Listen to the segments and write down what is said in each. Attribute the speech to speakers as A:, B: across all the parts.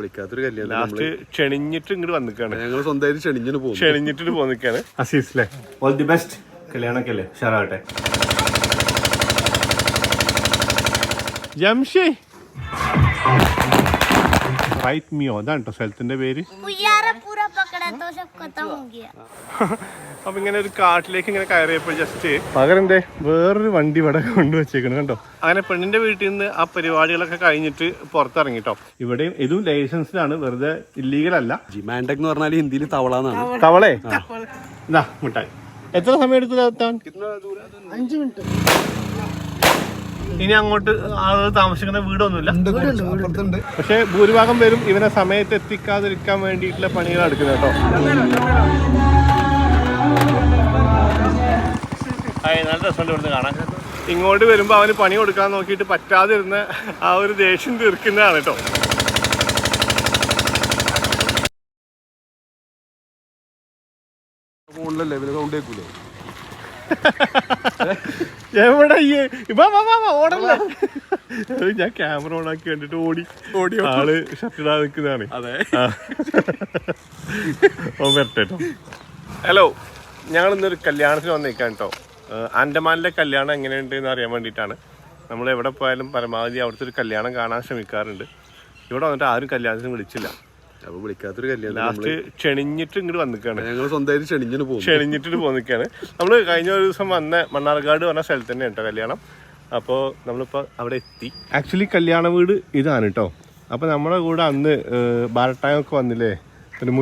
A: വിളിക്കാത്തൊരു കല്യാണം
B: ലാസ്റ്റ് ക്ഷണിഞ്ഞിട്ട് ഇങ്ങോട്ട് വന്നിക്കാണ്.
A: ഞങ്ങൾ സ്വന്തമായിട്ട്
B: ക്ഷണിഞ്ഞിട്ട് പോന്നിക്കാണ്. അസീസ്ലെ ഓൾ ദി ബെസ്റ്റ്. കല്യാണമൊക്കെ അല്ലേ, ഉഷാറാവട്ടെ. ജംഷി റൈറ്റ് മിയോ, അതാണ് കേട്ടോ സ്ഥലത്തിന്റെ പേര്. അപ്പൊ ഇങ്ങനെ ഒരു കാട്ടിലേക്ക് ഇങ്ങനെ കയറിയപ്പോൾ ജസ്റ്റ് പകരം വേറൊരു വണ്ടി ഇവിടെ കൊണ്ടുവച്ചേക്കണം കണ്ടോ. അങ്ങനെ പെണ്ണിന്റെ വീട്ടിൽ നിന്ന് ആ പരിപാടികളൊക്കെ കഴിഞ്ഞിട്ട് പുറത്തിറങ്ങി കേട്ടോ. ഇവിടെയും ഇതും ലൈസൻസിലാണ്, വെറുതെ ഇല്ലീഗൽ അല്ല.
A: ജിമാൻഡക് എന്ന് പറഞ്ഞാൽ ഹിന്ദിയിൽ തവളാന്നാണ്.
B: തവളേ ഇതാ മിഠായി. എത്ര സമയം എടുത്തു എത്താൻ?
C: 5 മിനിറ്റ്.
B: ഇനി അങ്ങോട്ട് ആളുകൾ താമസിക്കുന്ന വീടൊന്നുമില്ല, പക്ഷെ ഭൂരിഭാഗം പേരും ഇവനെ സമയത്ത് എത്തിക്കാതിരിക്കാൻ വേണ്ടിയിട്ടുള്ള പണികൾ എടുക്കുന്നത് കേട്ടോ. നല്ല രസമുണ്ട് ഇവിടുന്ന് കാണാൻ. ഇങ്ങോട്ട് വരുമ്പോ അവന് പണി കൊടുക്കാൻ നോക്കിയിട്ട് പറ്റാതിരുന്ന ആ ഒരു ദേഷ്യം തീർക്കുന്നതാണ് കേട്ടോ. എവിടെ ഓടല്ലേ? ഞാൻ ക്യാമറ ഓൺ ആക്കി കണ്ടിട്ട് ഓടി ആള് ഷർട്ടിടാ നിൽക്കുന്നതാണ്. വരട്ടെ. ഹലോ, ഞങ്ങൾ ഇന്നൊരു കല്യാണത്തിന് വന്നിരിക്കാൻ കേട്ടോ. ആൻഡമാനിലെ കല്യാണം എങ്ങനെയുണ്ട് എന്ന് അറിയാൻ വേണ്ടിയിട്ടാണ്. നമ്മൾ എവിടെ പോയാലും പരമാവധി അവിടുത്തെ ഒരു കല്യാണം കാണാൻ ശ്രമിക്കാറുണ്ട്. ഇവിടെ വന്നിട്ട് ആരും കല്യാണത്തിന് വിളിച്ചില്ല.
A: അപ്പൊ വിളിക്കാത്തൊരു കല്യാണം
B: ലാസ്റ്റ് ക്ഷണിഞ്ഞിട്ട് ഇങ്ങോട്ട് വന്നിക്കാണ്.
A: ഞങ്ങൾ സ്വന്തമായിട്ട്
B: ക്ഷണിഞ്ഞിട്ട് പോന്നിക്കാണ്. നമ്മൾ കഴിഞ്ഞ ഒരു ദിവസം വന്ന മണ്ണാർക്കാട് പറഞ്ഞ സ്ഥലത്ത് തന്നെ കേട്ടോ കല്യാണം. അപ്പോൾ നമ്മളിപ്പോൾ അവിടെ എത്തി. ആക്ച്വലി കല്യാണ വീട് ഇതാണ് കേട്ടോ. അപ്പോൾ നമ്മുടെ കൂടെ അന്ന് ബാരട്ടായൊക്കെ വന്നില്ലേ, ഒരു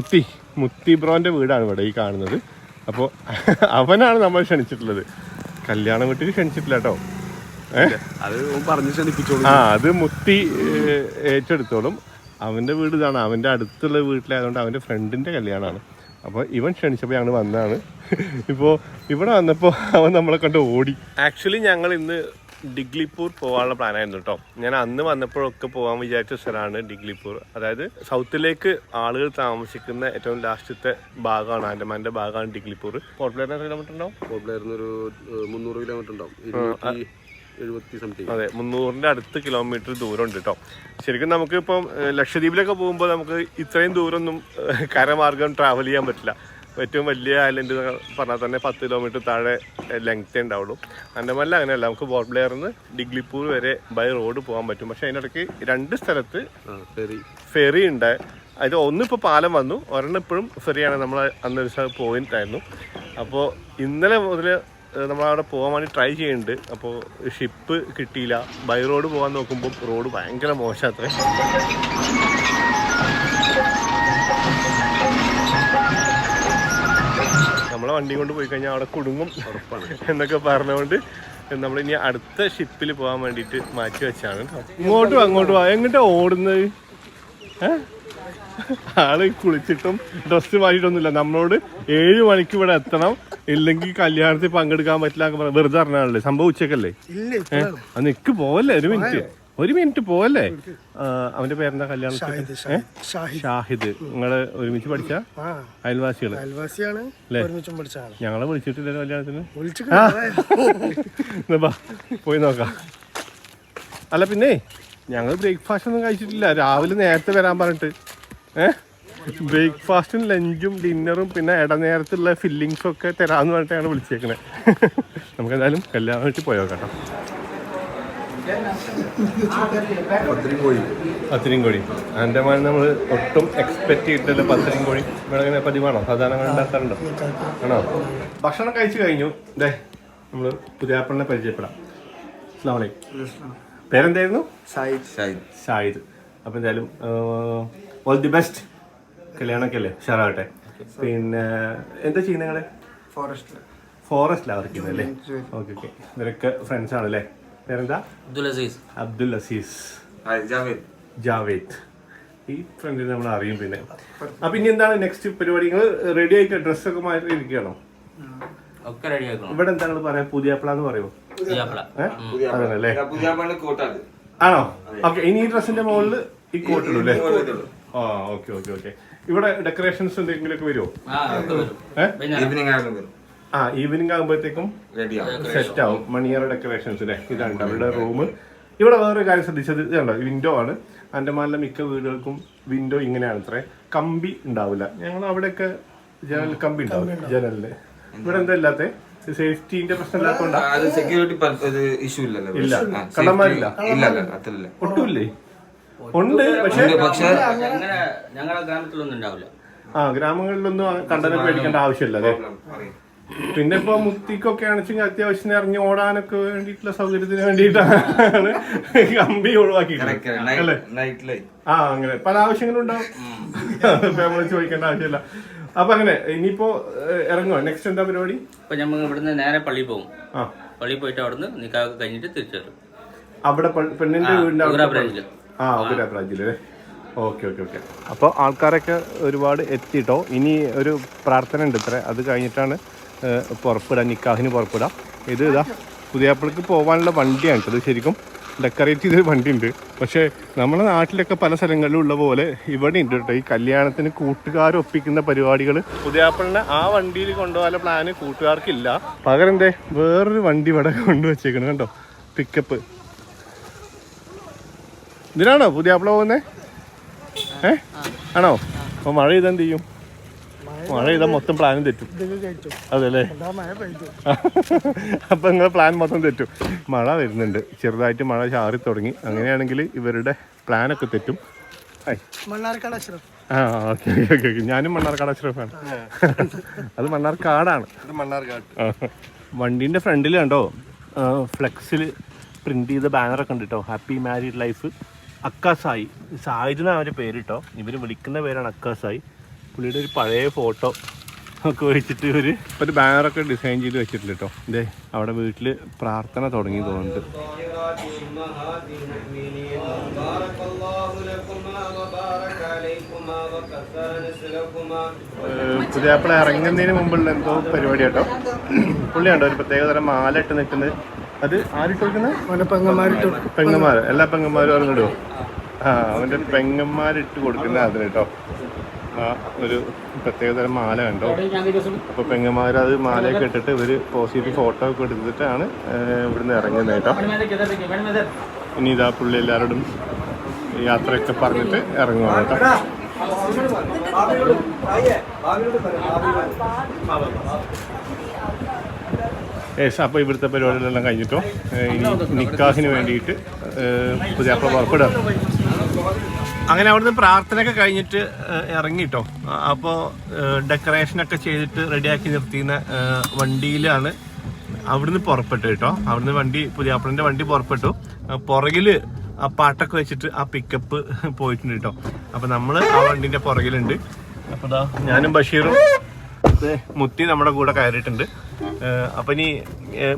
B: മുത്തി ബ്രോൻ്റെ വീടാണ് ഇവിടെ ഈ കാണുന്നത്. അപ്പോൾ അവനാണ് നമ്മൾ ക്ഷണിച്ചിട്ടുള്ളത്, കല്യാണ വീട്ടിൽ ക്ഷണിച്ചിട്ടില്ല കേട്ടോ. അത് മുത്തി ഏറ്റെടുത്തോളും. അവൻ്റെ വീട് ഇതാണ്, അവൻ്റെ അടുത്തുള്ള വീട്ടിലായതുകൊണ്ട് അവൻ്റെ ഫ്രണ്ടിൻ്റെ കല്യാണമാണ്. അപ്പോൾ ഇവൻ ക്ഷണിച്ചപ്പോൾ ഞങ്ങൾ വന്നതാണ്. ഇപ്പോൾ ഇവിടെ വന്നപ്പോൾ അവൻ നമ്മളെ കണ്ട് ഓടി. ആക്ച്വലി ഞങ്ങൾ ഇന്ന് ഡിഗ്ലിപൂർ പോകാനുള്ള പ്ലാനായിരുന്നു കേട്ടോ. ഞാൻ അന്ന് വന്നപ്പോഴൊക്കെ പോകാൻ വിചാരിച്ച സ്ഥലമാണ് ഡിഗ്ലിപൂർ. അതായത് സൗത്തിലേക്ക് ആളുകൾ താമസിക്കുന്ന ഏറ്റവും ലാസ്റ്റത്തെ ഭാഗമാണ്, ആൻഡമാൻ്റെ ഭാഗമാണ് ഡിഗ്ലിപൂർ. പോർട്ട് ബ്ലെയറിന് എത്ര കിലോമീറ്റർ ഉണ്ടാവും?
A: പോർട്ട് ബ്ലെയറിന് ഒരു 300 കിലോമീറ്റർ ഉണ്ടാവും.
B: അതെ, 300ന്റെ അടുത്ത് കിലോമീറ്റർ ദൂരം ഉണ്ട് കേട്ടോ. ശരിക്കും നമുക്ക് ഇപ്പം ലക്ഷദ്വീപിലൊക്കെ പോകുമ്പോൾ നമുക്ക് ഇത്രയും ദൂരമൊന്നും കരമാർഗം ട്രാവൽ ചെയ്യാൻ പറ്റില്ല. ഏറ്റവും വലിയ ഐലൻഡ് പറഞ്ഞാൽ തന്നെ 10 കിലോമീറ്റർ താഴെ ലെങ്ത്തേ ഉണ്ടാവുള്ളൂ. ആൻഡമാനിൽ അങ്ങനെയല്ല, നമുക്ക് പോർട്ട് ബ്ലെയറിന്ന് ഡിഗ്ലിപൂർ വരെ ബൈ റോഡ് പോകാൻ പറ്റും. പക്ഷെ അതിനിടയ്ക്ക് 2 സ്ഥലത്ത് ഫെറി ഉണ്ട്. അത് ഒന്നിപ്പോൾ പാലം വന്നു, ഒരെണ്ണം ഇപ്പോഴും ഫെറിയാണ്. നമ്മൾ അന്നൊരു സ്ഥലം പോയിട്ടായിരുന്നു. അപ്പോൾ ഇന്നലെ മുതൽ നമ്മളവിടെ പോകാൻ വേണ്ടി ട്രൈ ചെയ്യുന്നുണ്ട്. അപ്പോൾ ഷിപ്പ് കിട്ടിയില്ല. ബൈ റോഡ് പോകാൻ നോക്കുമ്പോൾ റോഡ് ഭയങ്കര മോശമാത്രേ. നമ്മളെ വണ്ടി കൊണ്ട് പോയി കഴിഞ്ഞാൽ അവിടെ കുടുങ്ങും എന്നൊക്കെ പറഞ്ഞുകൊണ്ട് നമ്മളിനി അടുത്ത ഷിപ്പിൽ പോകാൻ വേണ്ടിയിട്ട് മാറ്റി വെച്ചാണ്. അങ്ങോട്ട് വാ. എങ്ങോട്ടാ ഓടുന്നത്? ആള് കുളിച്ചിട്ടും ഡ്രസ്സ് മാറ്റിയിട്ടൊന്നുമില്ല. നമ്മളോട് 7 മണിക്ക് ഇവിടെ എത്തണം, ഇല്ലെങ്കിൽ കല്യാണത്തിൽ പങ്കെടുക്കാൻ പറ്റില്ല. വെറുതെ അറിഞ്ഞാണല്ലേ സംഭവം. ഉച്ചക്കല്ലേ? നിക്ക് പോവല്ലേ, ഒരു മിനിറ്റ് പോവല്ലേ. അവന്റെ പേരെന്താ? കല്യാണത്തിന് ഷാഹിദ്. നിങ്ങള് ഒരുമിച്ച് പഠിച്ച അയൽവാസികള് അല്ലേ? ഞങ്ങളെ വിളിച്ചിട്ടില്ലല്ലോ കല്യാണത്തിന്. പോയി നോക്കാം. അല്ല പിന്നെ ഞങ്ങൾ ബ്രേക്ക്ഫാസ്റ്റ് ഒന്നും കഴിച്ചിട്ടില്ല. രാവിലെ നേരത്തെ വരാൻ പറഞ്ഞിട്ട് ബ്രേക്ക്ഫാസ്റ്റും ലഞ്ചും ഡിന്നറും പിന്നെ ഇടനേരത്തുള്ള ഫില്ലിങ്സും ഒക്കെ തരാമെന്ന് പറഞ്ഞിട്ടാണ് വിളിച്ചേക്കണേ. നമുക്ക് എന്തായാലും കല്യാണം വെച്ച് പോയോ കേട്ടോ. പത്തിരിയും കോഴി ആൻഡമാൻ നമ്മൾ ഒട്ടും എക്സ്പെക്ട് ചെയ്തിട്ടില്ല. പത്തിരിയും കോഴി ഇവിടെ ഇങ്ങനെ പതിവാണോ? സാധാരണ ഉണ്ടാക്കാറുണ്ടോ? ആണോ? ഭക്ഷണം കഴിച്ചു കഴിഞ്ഞു. ഇതേ നമ്മൾ പുതിയാപ്പിളിനെ പരിചയപ്പെടാം. അസ്സലാമു അലൈക്കും. പേരെന്തായിരുന്നു? ഷാഹിദ്. അപ്പം എന്തായാലും ഓൾ ദി ബെസ്റ്റ്. കല്യാണമൊക്കെ അല്ലേ, ഉഷാറാവട്ടെ. പിന്നെ എന്താ ചെയ്യുന്നത് നിങ്ങള്? ഫോറസ്റ്റിലാണ് വർക്ക് ചെയ്യുന്നത് അല്ലേ? ഓക്കെ. ഇവരൊക്കെ ഫ്രണ്ട്സ് ആണല്ലേ? പേരെന്താ? അബ്ദുൽ അസീസ്, ജാവേദ്. ഈ ഫ്രണ്ടിനെ നമ്മൾ അറിയും. പിന്നെ അപ്പൊ ഇനി എന്താണ് നെക്സ്റ്റ് പരിപാടി? നിങ്ങൾ റെഡി ആയിട്ട് ഡ്രസ്സൊക്കെ മാറ്റി ഇരിക്കുകയാണോ? ഇവിടെ എന്താ നിങ്ങൾ പറയാ? പുതിയാപ്പിളാന്ന് പറയുമോ? അതല്ലേ? ആണോ? ഓക്കെ. ഇനി ഈ ഡ്രസ്സിന്റെ മുകളിൽ ഈ കോട്ട് ഇടും അല്ലേ? ആ ഓക്കെ. ഇവിടെ ഡെക്കറേഷൻസ് എന്തെങ്കിലുമൊക്കെ വരുമോ? ഈവനിങ് ആകുമ്പോഴത്തേക്കും സെറ്റ് ആവും. മണിയറ ഡെക്കറേഷൻസ് അല്ലേ? ഇതാണ് അവരുടെ റൂം. ഇവിടെ വേറൊരു കാര്യം ശ്രദ്ധിച്ചത് ഇതുണ്ടോ, വിൻഡോ ആണ്. ആൻഡമാനിലെ മിക്ക വീടുകൾക്കും വിൻഡോ ഇങ്ങനെയാണ് ഇത്രേ, കമ്പി ഉണ്ടാവില്ല. ഞങ്ങൾ അവിടെയൊക്കെ ജനൽ കമ്പി ഉണ്ടാവും ജനലില്. ഇവിടെ എന്താ ഇല്ലാത്ത സേഫ്റ്റിന്റെ പ്രശ്നം ഇല്ലാത്തതുകൊണ്ടാണ്.
D: സെക്യൂരിറ്റി ഇഷ്യൂ ഇല്ലല്ലോ.
B: ഇല്ല, കള്ളന്മാരില്ല, ഒട്ടുമില്ലേ? ഉണ്ട്, പക്ഷെ
E: ഞങ്ങളുടെ ഗ്രാമത്തിലൊന്നും ഉണ്ടാവില്ല.
B: ഗ്രാമങ്ങളിലൊന്നും കണ്ടനെ പേടിക്കേണ്ട ആവശ്യമില്ല അതെ. പിന്നെ ഇപ്പൊ മുത്തിക്കൊക്കെ ആണെച്ചെങ്കിൽ അത്യാവശ്യം ഇറങ്ങി ഓടാനൊക്കെ വേണ്ടിയിട്ടുള്ള സൗകര്യത്തിന് വേണ്ടിയിട്ടാണ് കമ്പി ഒഴിവാക്കിയിട്ടുണ്ട് അല്ലേ? അങ്ങനെ പല ആവശ്യങ്ങളും ഉണ്ടാവും. ഇപ്പൊ നമ്മള് ചോദിക്കേണ്ട ആവശ്യമില്ല. അപ്പൊ അങ്ങനെ ഇനിയിപ്പോ ഇറങ്ങുമോ? നെക്സ്റ്റ് എന്താ പരിപാടി?
E: ഇപ്പൊ ഞമ്മ ഇവിടുന്ന് നേരെ പള്ളിയിൽ പോകും. പള്ളിയിൽ പോയിട്ട് അവിടുന്ന് നിക്കാഹ് കഴിഞ്ഞിട്ട് തിരിച്ചു വരും.
B: അവിടെ പെണ്ണിന്റെ വീടിന്റെ
E: ബ്രാഞ്ചില്.
B: ബ്രാഞ്ചില്. ഓക്കെ. അപ്പോൾ ആൾക്കാരൊക്കെ ഒരുപാട് എത്തിയിട്ടോ. ഇനി ഒരു പ്രാർത്ഥന ഉണ്ട് ഇത്ര, അത് കഴിഞ്ഞിട്ടാണ് പുറപ്പെടാം, നിക്കാഹിന് പുറപ്പെടാം. ഇത് ഇതാ പുതിയാപ്പിളക്ക് പോകാനുള്ള വണ്ടിയാണ് ഇത്. ശരിക്കും ഡെക്കറേറ്റ് ചെയ്തൊരു വണ്ടി ഉണ്ട്. പക്ഷേ നമ്മുടെ നാട്ടിലൊക്കെ പല സ്ഥലങ്ങളിലും ഉള്ള പോലെ ഇവിടെ ഉണ്ട് കേട്ടോ ഈ കല്യാണത്തിന് കൂട്ടുകാരൊപ്പിക്കുന്ന പരിപാടികൾ. പുതിയാപ്പിളിനെ ആ വണ്ടിയിൽ കൊണ്ടുപോകാനുള്ള പ്ലാന് കൂട്ടുകാർക്കില്ല. പകരം എന്തേ വേറൊരു വണ്ടി ഇവിടെ കൊണ്ടുവച്ചേക്കണം കണ്ടോ, പിക്കപ്പ്. ഇതിനാണോ പുതിയാപ്പിള പോകുന്നേ? ആണോ? അപ്പോൾ മഴ ചെയ്താൽ എന്ത് ചെയ്യും? മഴ ചെയ്താൽ മൊത്തം പ്ലാനും തെറ്റും. അതല്ലേ? അപ്പം നിങ്ങളുടെ പ്ലാൻ മൊത്തം തെറ്റും. മഴ വരുന്നുണ്ട്, ചെറുതായിട്ട് മഴ ചാറി തുടങ്ങി. അങ്ങനെയാണെങ്കിൽ ഇവരുടെ പ്ലാനൊക്കെ തെറ്റും. ഓക്കെ. ഞാനും മണ്ണാർക്കാട് അഷ്റഫാണ്. അത് മണ്ണാർക്കാടാണ്. വണ്ടീൻ്റെ ഫ്രണ്ടിൽ കണ്ടോ ഫ്ലെക്സിൽ പ്രിന്റ് ചെയ്ത ബാനറൊക്കെ ഉണ്ട് കേട്ടോ. ഹാപ്പി മാരീഡ് ലൈഫ് അക്കാസായി. സായിദിനാണ് അവരുടെ പേര് കേട്ടോ. ഇവർ വിളിക്കുന്ന പേരാണ് അക്കാസായി. പുള്ളിയുടെ ഒരു പഴയ ഫോട്ടോ ഒക്കെ വെച്ചിട്ട് ഒരു ബാനറൊക്കെ ഡിസൈൻ ചെയ്ത് വെച്ചിട്ടുണ്ട് കേട്ടോ. ഇതേ അവിടെ വീട്ടിൽ പ്രാർത്ഥന തുടങ്ങി തോന്നുന്നുണ്ട്. പുതിയാപ്പിള ഇറങ്ങുന്നതിന് മുമ്പുള്ള എന്തോ പരിപാടി കേട്ടോ. പുള്ളി കണ്ടോ ഒരു പ്രത്യേകതരം മാല ഇട്ട് നിൽക്കുന്നത്. അത് ആരിട്ട് കൊടുക്കുന്നത്? പെങ്ങന്മാർ. എല്ലാ പെങ്ങന്മാരും ഇറങ്ങിടുമോ? അവൻ്റെ പെങ്ങന്മാരിട്ട് കൊടുക്കുന്ന അതിന് കേട്ടോ. ഒരു പ്രത്യേകതരം മാല കണ്ടോ. അപ്പോൾ പെങ്ങന്മാർ അത് മാലയൊക്കെ ഇട്ടിട്ട് ഇവർ പോസിറ്റീവ് ഫോട്ടോ ഒക്കെ എടുത്തിട്ടാണ് ഇവിടുന്ന് ഇറങ്ങുന്നത് കേട്ടോ. ഇനി ഇതാ പുള്ളി എല്ലാവരോടും യാത്രയൊക്കെ പറഞ്ഞിട്ട് ഇറങ്ങുവാണ് കേട്ടോ. അപ്പോൾ ഇവിടുത്തെ പരിപാടികളെല്ലാം കഴിഞ്ഞിട്ടോ ഇനി നിക്കാഹിന് വേണ്ടിയിട്ട് പുതിയാപ്പിള പുറപ്പെടുക. അങ്ങനെ അവിടുന്ന് പ്രാർത്ഥനയൊക്കെ കഴിഞ്ഞിട്ട് ഇറങ്ങിട്ടോ. അപ്പോൾ ഡെക്കറേഷനൊക്കെ ചെയ്തിട്ട് റെഡിയാക്കി നിർത്തിയുന്ന വണ്ടിയിലാണ് അവിടുന്ന് പുറപ്പെട്ടു കേട്ടോ. അവിടുന്ന് പുതിയാപ്പിളിൻ്റെ വണ്ടി പുറപ്പെട്ടു. പുറകിൽ ആ പാട്ടൊക്കെ വെച്ചിട്ട് ആ പിക്കപ്പ് പോയിട്ടുണ്ട് കേട്ടോ. അപ്പോൾ നമ്മൾ ആ വണ്ടീൻ്റെ പുറകിലുണ്ട്. അപ്പോൾ ദാ ഞാനും ബഷീറും മുത്തി നമ്മുടെ കൂടെ കയറിയിട്ടുണ്ട്. അപ്പം ഇനി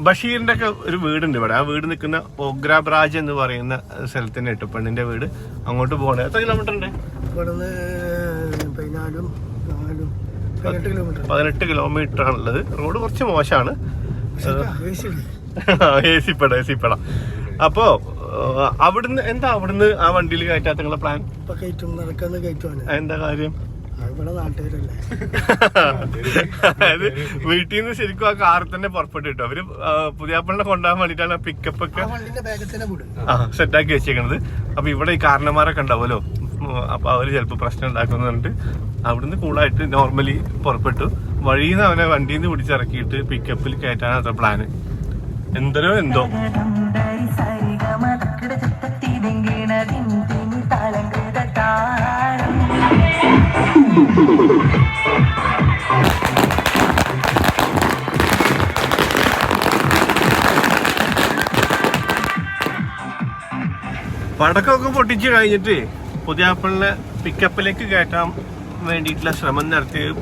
B: ബഷീറിൻ്റെ ഒക്കെ ഒരു വീടുണ്ട് ഇവിടെ. ആ വീട് നിൽക്കുന്ന ഒഗ്രാബ്രാജ് എന്ന് പറയുന്ന സ്ഥലത്ത് തന്നെ കേട്ടോ പെണ്ണിൻ്റെ വീട്. അങ്ങോട്ട് പോകണേ. എത്ര കിലോമീറ്റർ ഉണ്ട്? 18 കിലോമീറ്റർ ആണുള്ളത്. റോഡ് കുറച്ച് മോശമാണ്. ഏസിപ്പട. അപ്പോ അവിടുന്ന് ആ വണ്ടിയിൽ കയറ്റാത്ത നിങ്ങളെ പ്ലാൻ എന്താ കാര്യം? അതായത് വീട്ടിൽ നിന്ന് ശരിക്കും ആ കാറിൽ തന്നെ പുറപ്പെട്ടു കിട്ടും. അവര് പുതിയാപ്പിളിനെ കൊണ്ടുപോകാൻ വേണ്ടിട്ടാണ് പിക്കപ്പ് ഒക്കെ സെറ്റാക്കി വെച്ചേക്കണത്. അപ്പൊ ഇവിടെ ഈ കാരണന്മാരൊക്കെ ഉണ്ടാവുമല്ലോ. അപ്പൊ അവര് ചിലപ്പോ പ്രശ്നം ഉണ്ടാക്കുമെന്ന് പറഞ്ഞിട്ട് അവിടുന്ന് കൂളായിട്ട് നോർമലി പുറപ്പെട്ടു. വഴിയിൽ നിന്ന് അവനെ വണ്ടിയിൽ നിന്ന് പിടിച്ചിറക്കിയിട്ട് പിക്കപ്പിൽ കയറ്റാൻ അത്ര പ്ലാന്. എന്തോ പടക്കമൊക്കെ പൊട്ടിച്ച് കഴിഞ്ഞിട്ട് പുതിയാപ്പിളിനെ പിക്കപ്പിലേക്ക് കയറ്റാൻ വേണ്ടിയിട്ടുള്ള ശ്രമം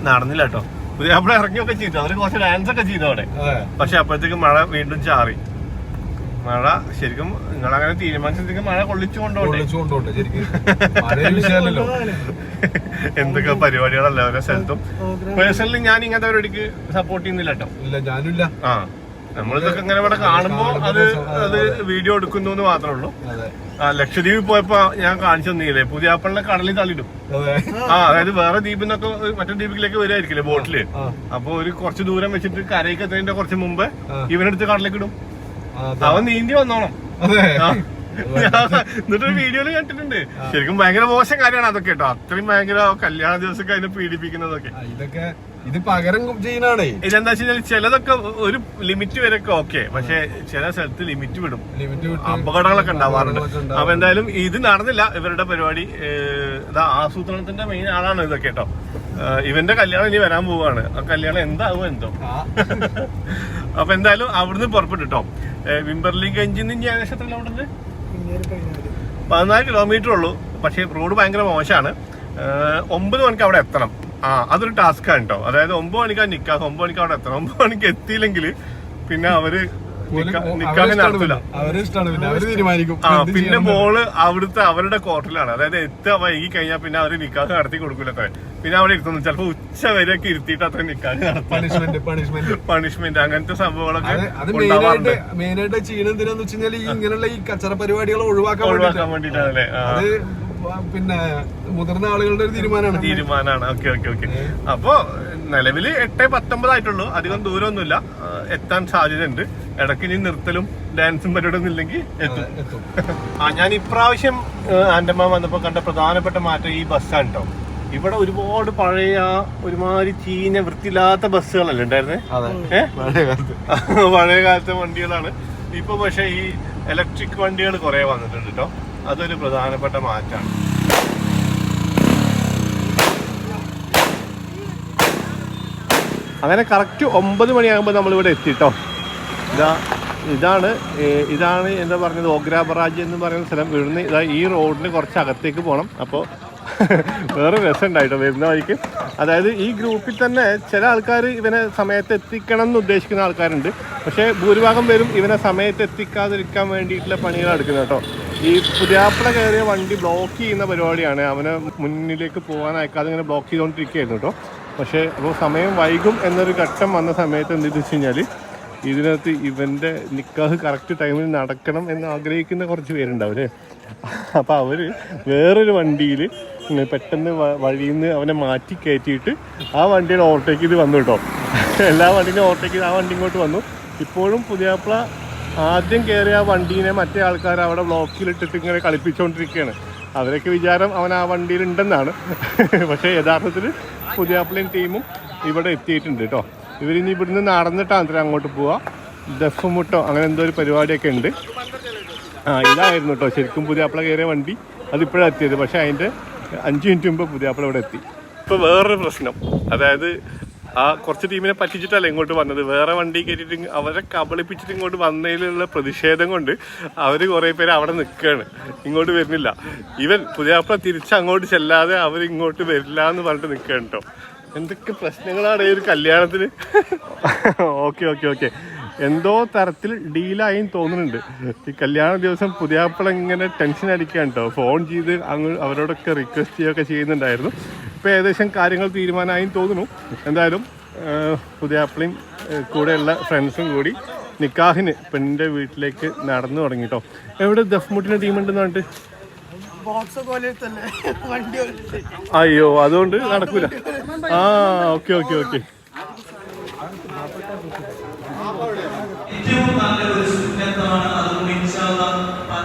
B: നടന്നില്ല കേട്ടോ. പുതിയാപ്പിള ഇറങ്ങിയൊക്കെ ചെയ്തു. അവര് കുറച്ച് ഡാൻസ് ഒക്കെ ചെയ്തു അവിടെ. പക്ഷെ അപ്പോഴത്തേക്ക് മഴ വീണ്ടും ചാറി. മഴ ശരിക്കും നിങ്ങളങ്ങനെ തീരുമാനിച്ചെങ്കിൽ മഴ കൊള്ളിച്ചു കൊണ്ടോട്ടെ. എന്തൊക്കെ പരിപാടികളല്ല ഓരോ സ്ഥലത്തും. പേഴ്സണലി ഞാൻ ഇങ്ങനത്തെ പരിപാടിക്ക് സപ്പോർട്ട് ചെയ്യുന്നില്ല കേട്ടോ. നമ്മളിതൊക്കെ ഇങ്ങനെ ഇവിടെ കാണുമ്പോ അത് വീഡിയോ എടുക്കുന്നു എന്ന് മാത്രമേ ഉള്ളൂ. ലക്ഷദ്വീപിൽ പോയപ്പോ ഞാൻ കാണിച്ചു തന്നില്ലേ, പുതിയാപ്പിളിനെ കടലിൽ തള്ളിടും. അതായത് വേറെ ദ്വീപിൽ നിന്നൊക്കെ മറ്റേ ദ്വീപിലേക്ക് വരുമായിരിക്കില്ലേ ബോട്ടില്. അപ്പൊ ഒരു കുറച്ച് ദൂരം വെച്ചിട്ട് കരയ്ക്ക് എത്തുന്നതിന്റെ കുറച്ച് മുമ്പ് ഇവനെടുത്ത് കടലിലേക്ക് ഇടും. അവൻ നീന്തി വന്നോണം. എന്നിട്ടൊരു വീഡിയോയില് കണ്ടിട്ടുണ്ട്. ശരിക്കും ഭയങ്കര മോശം കാര്യമാണ് അതൊക്കെ കേട്ടോ. അത്രയും ഭയങ്കര കല്യാണ ദിവസമൊക്കെ അതിനെ പീഡിപ്പിക്കുന്നതൊക്കെ.
A: ഇതൊക്കെ ഇത് പകരം ചെയ്യുന്നതാണേ.
B: ഇതെന്താ വെച്ചാൽ ചിലതൊക്കെ ഒരു ലിമിറ്റ് വരെയൊക്കെ ഓക്കെ, പക്ഷെ ചില സ്ഥലത്ത് ലിമിറ്റ് വിടും, അപകടങ്ങളൊക്കെ ഉണ്ടാവാറുണ്ട്. അപ്പൊ എന്തായാലും ഇത് നടന്നില്ല ഇവരുടെ പരിപാടി. ആസൂത്രണത്തിന്റെ മെയിൻ ആളാണ് ഇതൊക്കെ കേട്ടോ. ഇവന്റെ കല്യാണം ഇനി വരാൻ പോവാണ്. ആ കല്യാണം എന്താവും എന്തോ. അപ്പൊ എന്തായാലും അവിടുന്ന് പുറപ്പെട്ടിട്ടോ. വിംബർലിഗഞ്ചിൽ നിന്ന് ഏകദേശം എത്ര കിലോമീറ്റർ? 14 കിലോമീറ്റർ ഉള്ളൂ. പക്ഷെ റോഡ് ഭയങ്കര മോശമാണ്. 9 മണിക്ക് അവിടെ എത്തണം. അതൊരു ടാസ്കാണ് കേട്ടോ. അതായത് 9 മണിക്കാണ് നിക്കാഹ്, 9 മണിക്ക് അവിടെ എത്തണം. 9 മണിക്ക് എത്തിയില്ലെങ്കിൽ പിന്നെ അവര് നിക്കാഹ് നടത്തില്ല. പിന്നെ മോള് അവിടുത്തെ അവരുടെ കോർട്ടിലാണ്. അതായത് എത്തുക വൈകി കഴിഞ്ഞാൽ പിന്നെ അവര് നിക്കാഹ് നടത്തി കൊടുക്കില്ല. പിന്നെ അവിടെ ഇരുത്തുന്നു. ചിലപ്പോ ഉച്ച വരെയൊക്കെ ഇരുത്തിയിട്ട് അത്ര നിക്കാഹ് നടത്താം. പണിഷ്മെന്റ് അങ്ങനത്തെ സംഭവങ്ങളൊക്കെ ഉണ്ടാവാറുണ്ട്.
A: മെയിനായിട്ട് ചെയ്യണെന്തിനാന്ന് വെച്ച് കഴിഞ്ഞാൽ ഇങ്ങനെയുള്ള ഈ കച്ചറ പരിപാടികൾ ഒഴിവാക്കാൻ
B: വേണ്ടിട്ടാണല്ലേ.
A: പിന്നെ മുതിർന്ന ആളുകളുടെ ഒരു തീരുമാനമാണ്.
B: ഓക്കെ. അപ്പൊ നിലവില് 8:19 ആയിട്ടുള്ളൂ. അധികം ദൂരമൊന്നുമില്ല. എത്താൻ സാധ്യതയുണ്ട്. ഇടയ്ക്ക് ഇനി നിർത്തലും ഡാൻസും പരിപാടിയൊന്നും ഇല്ലെങ്കിൽ എത്തും. ഞാൻ ഇപ്രാവശ്യം ആൻഡമാൻ വന്നപ്പോ കണ്ട പ്രധാനപ്പെട്ട മാറ്റം ഈ ബസ്സാണ് കേട്ടോ. ഇവിടെ ഒരുപാട് പഴയ ഒരുമാതിരി ചീഞ്ഞ വൃത്തിയില്ലാത്ത ബസ്സുകളല്ലേ ഉണ്ടായിരുന്നേ? പഴയ കാലത്തെ വണ്ടികളാണ്. ഇപ്പൊ പക്ഷെ ഈ ഇലക്ട്രിക് വണ്ടികൾ കുറെ വന്നിട്ടുണ്ട് കേട്ടോ. അതൊരു പ്രധാനപ്പെട്ട മാറ്റമാണ്. അങ്ങനെ കറക്റ്റ് 9 മണിയാകുമ്പോൾ നമ്മളിവിടെ എത്തിട്ടോ. ഇതാണ് എന്താ പറഞ്ഞത്, ഓഗ്ര ബറാജ് എന്ന് പറയുന്ന സ്ഥലം. ഇവിടുന്ന് ഈ റോഡിന് കുറച്ച് അകത്തേക്ക് പോകണം. അപ്പോൾ വേറെ രസം ഉണ്ടായിട്ടോ വരുന്ന വഴിക്ക്. അതായത് ഈ ഗ്രൂപ്പിൽ തന്നെ ചില ആൾക്കാർ ഇവനെ സമയത്ത് എത്തിക്കണം എന്ന് ഉദ്ദേശിക്കുന്ന ആൾക്കാരുണ്ട്. പക്ഷേ ഭൂരിഭാഗം പേരും ഇവനെ സമയത്ത് എത്തിക്കാതിരിക്കാൻ വേണ്ടിയിട്ടുള്ള പണികൾ എടുക്കുന്നത് കേട്ടോ. ഈ പുതിയാപ്പിള കയറിയ വണ്ടി ബ്ലോക്ക് ചെയ്യുന്ന പരിപാടിയാണ്. അവനെ മുന്നിലേക്ക് പോകാൻ അയക്കാതെ ഇങ്ങനെ ബ്ലോക്ക് ചെയ്തുകൊണ്ടിരിക്കുകയായിരുന്നു കേട്ടോ. പക്ഷേ അപ്പോൾ സമയം വൈകും എന്നൊരു ഘട്ടം വന്ന സമയത്ത് എന്തെന്ന് വെച്ച് കഴിഞ്ഞാൽ ഇതിനകത്ത് ഇവൻ്റെ നിക്കാഹ് കറക്റ്റ് ടൈമിൽ നടക്കണം എന്ന് ആഗ്രഹിക്കുന്ന കുറച്ച് പേരുണ്ടാവും അല്ലേ. അപ്പോൾ അവർ വേറൊരു വണ്ടിയിൽ പെട്ടെന്ന് വഴിയിൽ നിന്ന് അവനെ മാറ്റി കയറ്റിയിട്ട് ആ വണ്ടിയുടെ ഓവർടേക്ക് ചെയ്ത് വന്നു കേട്ടോ. എല്ലാ വണ്ടീനെ ഓവർടേക്ക് ചെയ്ത് ആ വണ്ടി ഇങ്ങോട്ട് വന്നു. ഇപ്പോഴും പുതിയാപ്പിള ആദ്യം കയറിയ ആ വണ്ടീനെ മറ്റേ ആൾക്കാർ അവിടെ ബ്ലോക്കിലിട്ടിട്ട് ഇങ്ങനെ കളിപ്പിച്ചുകൊണ്ടിരിക്കുകയാണ്. അവരൊക്കെ വിചാരം അവൻ ആ വണ്ടിയിൽ ഉണ്ടെന്നാണ്. പക്ഷേ യഥാർത്ഥത്തിൽ പുതിയാപ്പിളയും ടീമും ഇവിടെ എത്തിയിട്ടുണ്ട് കേട്ടോ. ഇവരിനി ഇവിടുന്ന് നടന്നിട്ടാണ് അത്ര അങ്ങോട്ട് പോവുക. ദഫ് മുട്ടോ അങ്ങനെ എന്തോ ഒരു പരിപാടിയൊക്കെ ഉണ്ട്. ഇതായിരുന്നു കേട്ടോ ശരിക്കും പുതിയാപ്പിള കയറിയ വണ്ടി. അതിപ്പോഴാണ് എത്തിയത്. പക്ഷേ അതിൻ്റെ 5 മിനിറ്റ് മുമ്പ് പുതിയാപ്പിള ഇവിടെ എത്തി. ഇപ്പോൾ വേറൊരു പ്രശ്നം, അതായത് ആ കുറച്ച് ടീമിനെ പറ്റിച്ചിട്ടല്ല ഇങ്ങോട്ട് വന്നത്. വേറെ വണ്ടി കയറ്റിയിട്ട് അവരെ കബളിപ്പിച്ചിട്ട് ഇങ്ങോട്ട് വന്നതിലുള്ള പ്രതിഷേധം കൊണ്ട് അവർ കുറേ പേര് അവിടെ നിൽക്കുകയാണ്, ഇങ്ങോട്ട് വരുന്നില്ല. ഇവൻ പുതിയാപ്പിള തിരിച്ചങ്ങോട്ട് ചെല്ലാതെ അവരിങ്ങോട്ട് വരില്ല എന്ന് പറഞ്ഞിട്ട് നിൽക്കുകയാണ് കേട്ടോ. എന്തൊക്കെ പ്രശ്നങ്ങളാണ് ഈ ഒരു കല്യാണത്തിന്. ഓക്കെ എന്തോ തരത്തിൽ ഡീലായി തോന്നുന്നുണ്ട്. ഈ കല്യാണ ദിവസം പുതിയാപ്പിള ഇങ്ങനെ ടെൻഷൻ അടിക്കുകയാണ് കേട്ടോ. ഫോൺ ചെയ്ത് അവരോടൊക്കെ റിക്വസ്റ്റ് ചെയ്യുകയൊക്കെ ചെയ്യുന്നുണ്ടായിരുന്നു. ഇപ്പോൾ ഏകദേശം കാര്യങ്ങൾ തീരുമാനമായി തോന്നുന്നു. എന്തായാലും പുതിയാപ്പിളയും കൂടെയുള്ള ഫ്രണ്ട്സും കൂടി നിക്കാഹിന് പെണ്ണിൻ്റെ വീട്ടിലേക്ക് നടന്നു തുടങ്ങി കേട്ടോ. എവിടെ ദഫ്മുട്ടിൻ്റെ ടീമുണ്ടെന്ന് പറഞ്ഞിട്ട് അയ്യോ അതുകൊണ്ട് നടക്കൂല. ഓക്കെ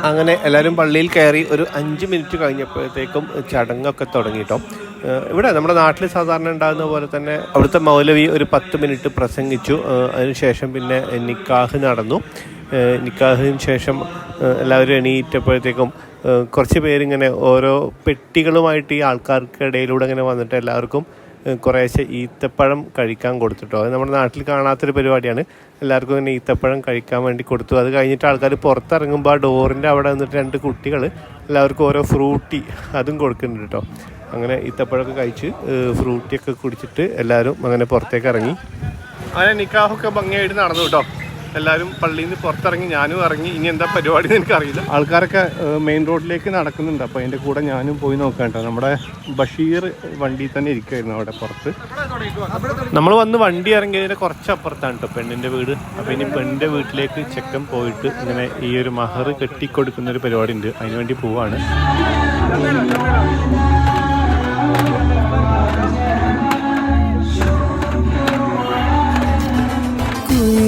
B: അങ്ങനെ എല്ലാവരും പള്ളിയിൽ കയറി ഒരു 5 മിനിറ്റ് കഴിഞ്ഞപ്പോഴത്തേക്കും ചടങ്ങൊക്കെ തുടങ്ങിട്ടോ. ഇവിടെ നമ്മുടെ നാട്ടിൽ സാധാരണ ഉണ്ടാകുന്ന പോലെ തന്നെ അവിടുത്തെ മൗലവി ഒരു 10 മിനിറ്റ് പ്രസംഗിച്ചു. അതിനുശേഷം പിന്നെ നിക്കാഹ് നടന്നു. നിക്കാഹിന് ശേഷം എല്ലാവരും എണീറ്റപ്പോഴത്തേക്കും കുറച്ച് പേരിങ്ങനെ ഓരോ പെട്ടികളുമായിട്ട് ഈ ആൾക്കാർക്കിടയിലൂടെ ഇങ്ങനെ വന്നിട്ട് എല്ലാവർക്കും കുറേശ്ശെ ഈത്തപ്പഴം കഴിക്കാൻ കൊടുത്തിട്ടോ. അത് നമ്മുടെ നാട്ടിൽ കാണാത്തൊരു പരിപാടിയാണ്. എല്ലാവർക്കും ഇങ്ങനെ ഈത്തപ്പഴം കഴിക്കാൻ വേണ്ടി കൊടുത്തു. അത് കഴിഞ്ഞിട്ട് ആൾക്കാർ പുറത്തിറങ്ങുമ്പോൾ ആ ഡോറിൻ്റെ അവിടെ വന്നിട്ട് 2 കുട്ടികൾ എല്ലാവർക്കും ഓരോ ഫ്രൂട്ടി അതും കൊടുക്കുന്നുണ്ട് കേട്ടോ. അങ്ങനെ ഈത്തപ്പഴമൊക്കെ കഴിച്ച് ഫ്രൂട്ടിയൊക്കെ കുടിച്ചിട്ട് എല്ലാവരും അങ്ങനെ പുറത്തേക്ക് ഇറങ്ങി. അങ്ങനെ നിക്കാഹൊക്കെ ഭംഗിയായിട്ട് നടന്നു കേട്ടോ. എല്ലാവരും പള്ളിയിൽ നിന്ന് പുറത്തിറങ്ങി, ഞാനും ഇറങ്ങി. ഇനി എന്താ പരിപാടി എന്ന് എനിക്കറിയില്ല. ആൾക്കാരൊക്കെ മെയിൻ റോഡിലേക്ക് നടക്കുന്നുണ്ട്. അപ്പോൾ അതിൻ്റെ കൂടെ ഞാനും പോയി നോക്കാം കേട്ടോ. നമ്മുടെ ബഷീർ വണ്ടിയിൽ തന്നെ ഇരിക്കുമായിരുന്നു അവിടെ പുറത്ത്. നമ്മൾ വന്ന് വണ്ടി ഇറങ്ങിയതിൻ്റെ കുറച്ചപ്പുറത്താണ് കേട്ടോ പെണ്ണിൻ്റെ വീട്. അപ്പോൾ ഇനി പെണ്ണിൻ്റെ വീട്ടിലേക്ക് ചെക്കൻ പോയിട്ട് ഇങ്ങനെ ഈ ഒരു മഹർ കെട്ടിക്കൊടുക്കുന്നൊരു പരിപാടി ഉണ്ട്. അതിനുവേണ്ടി പോവാണ്.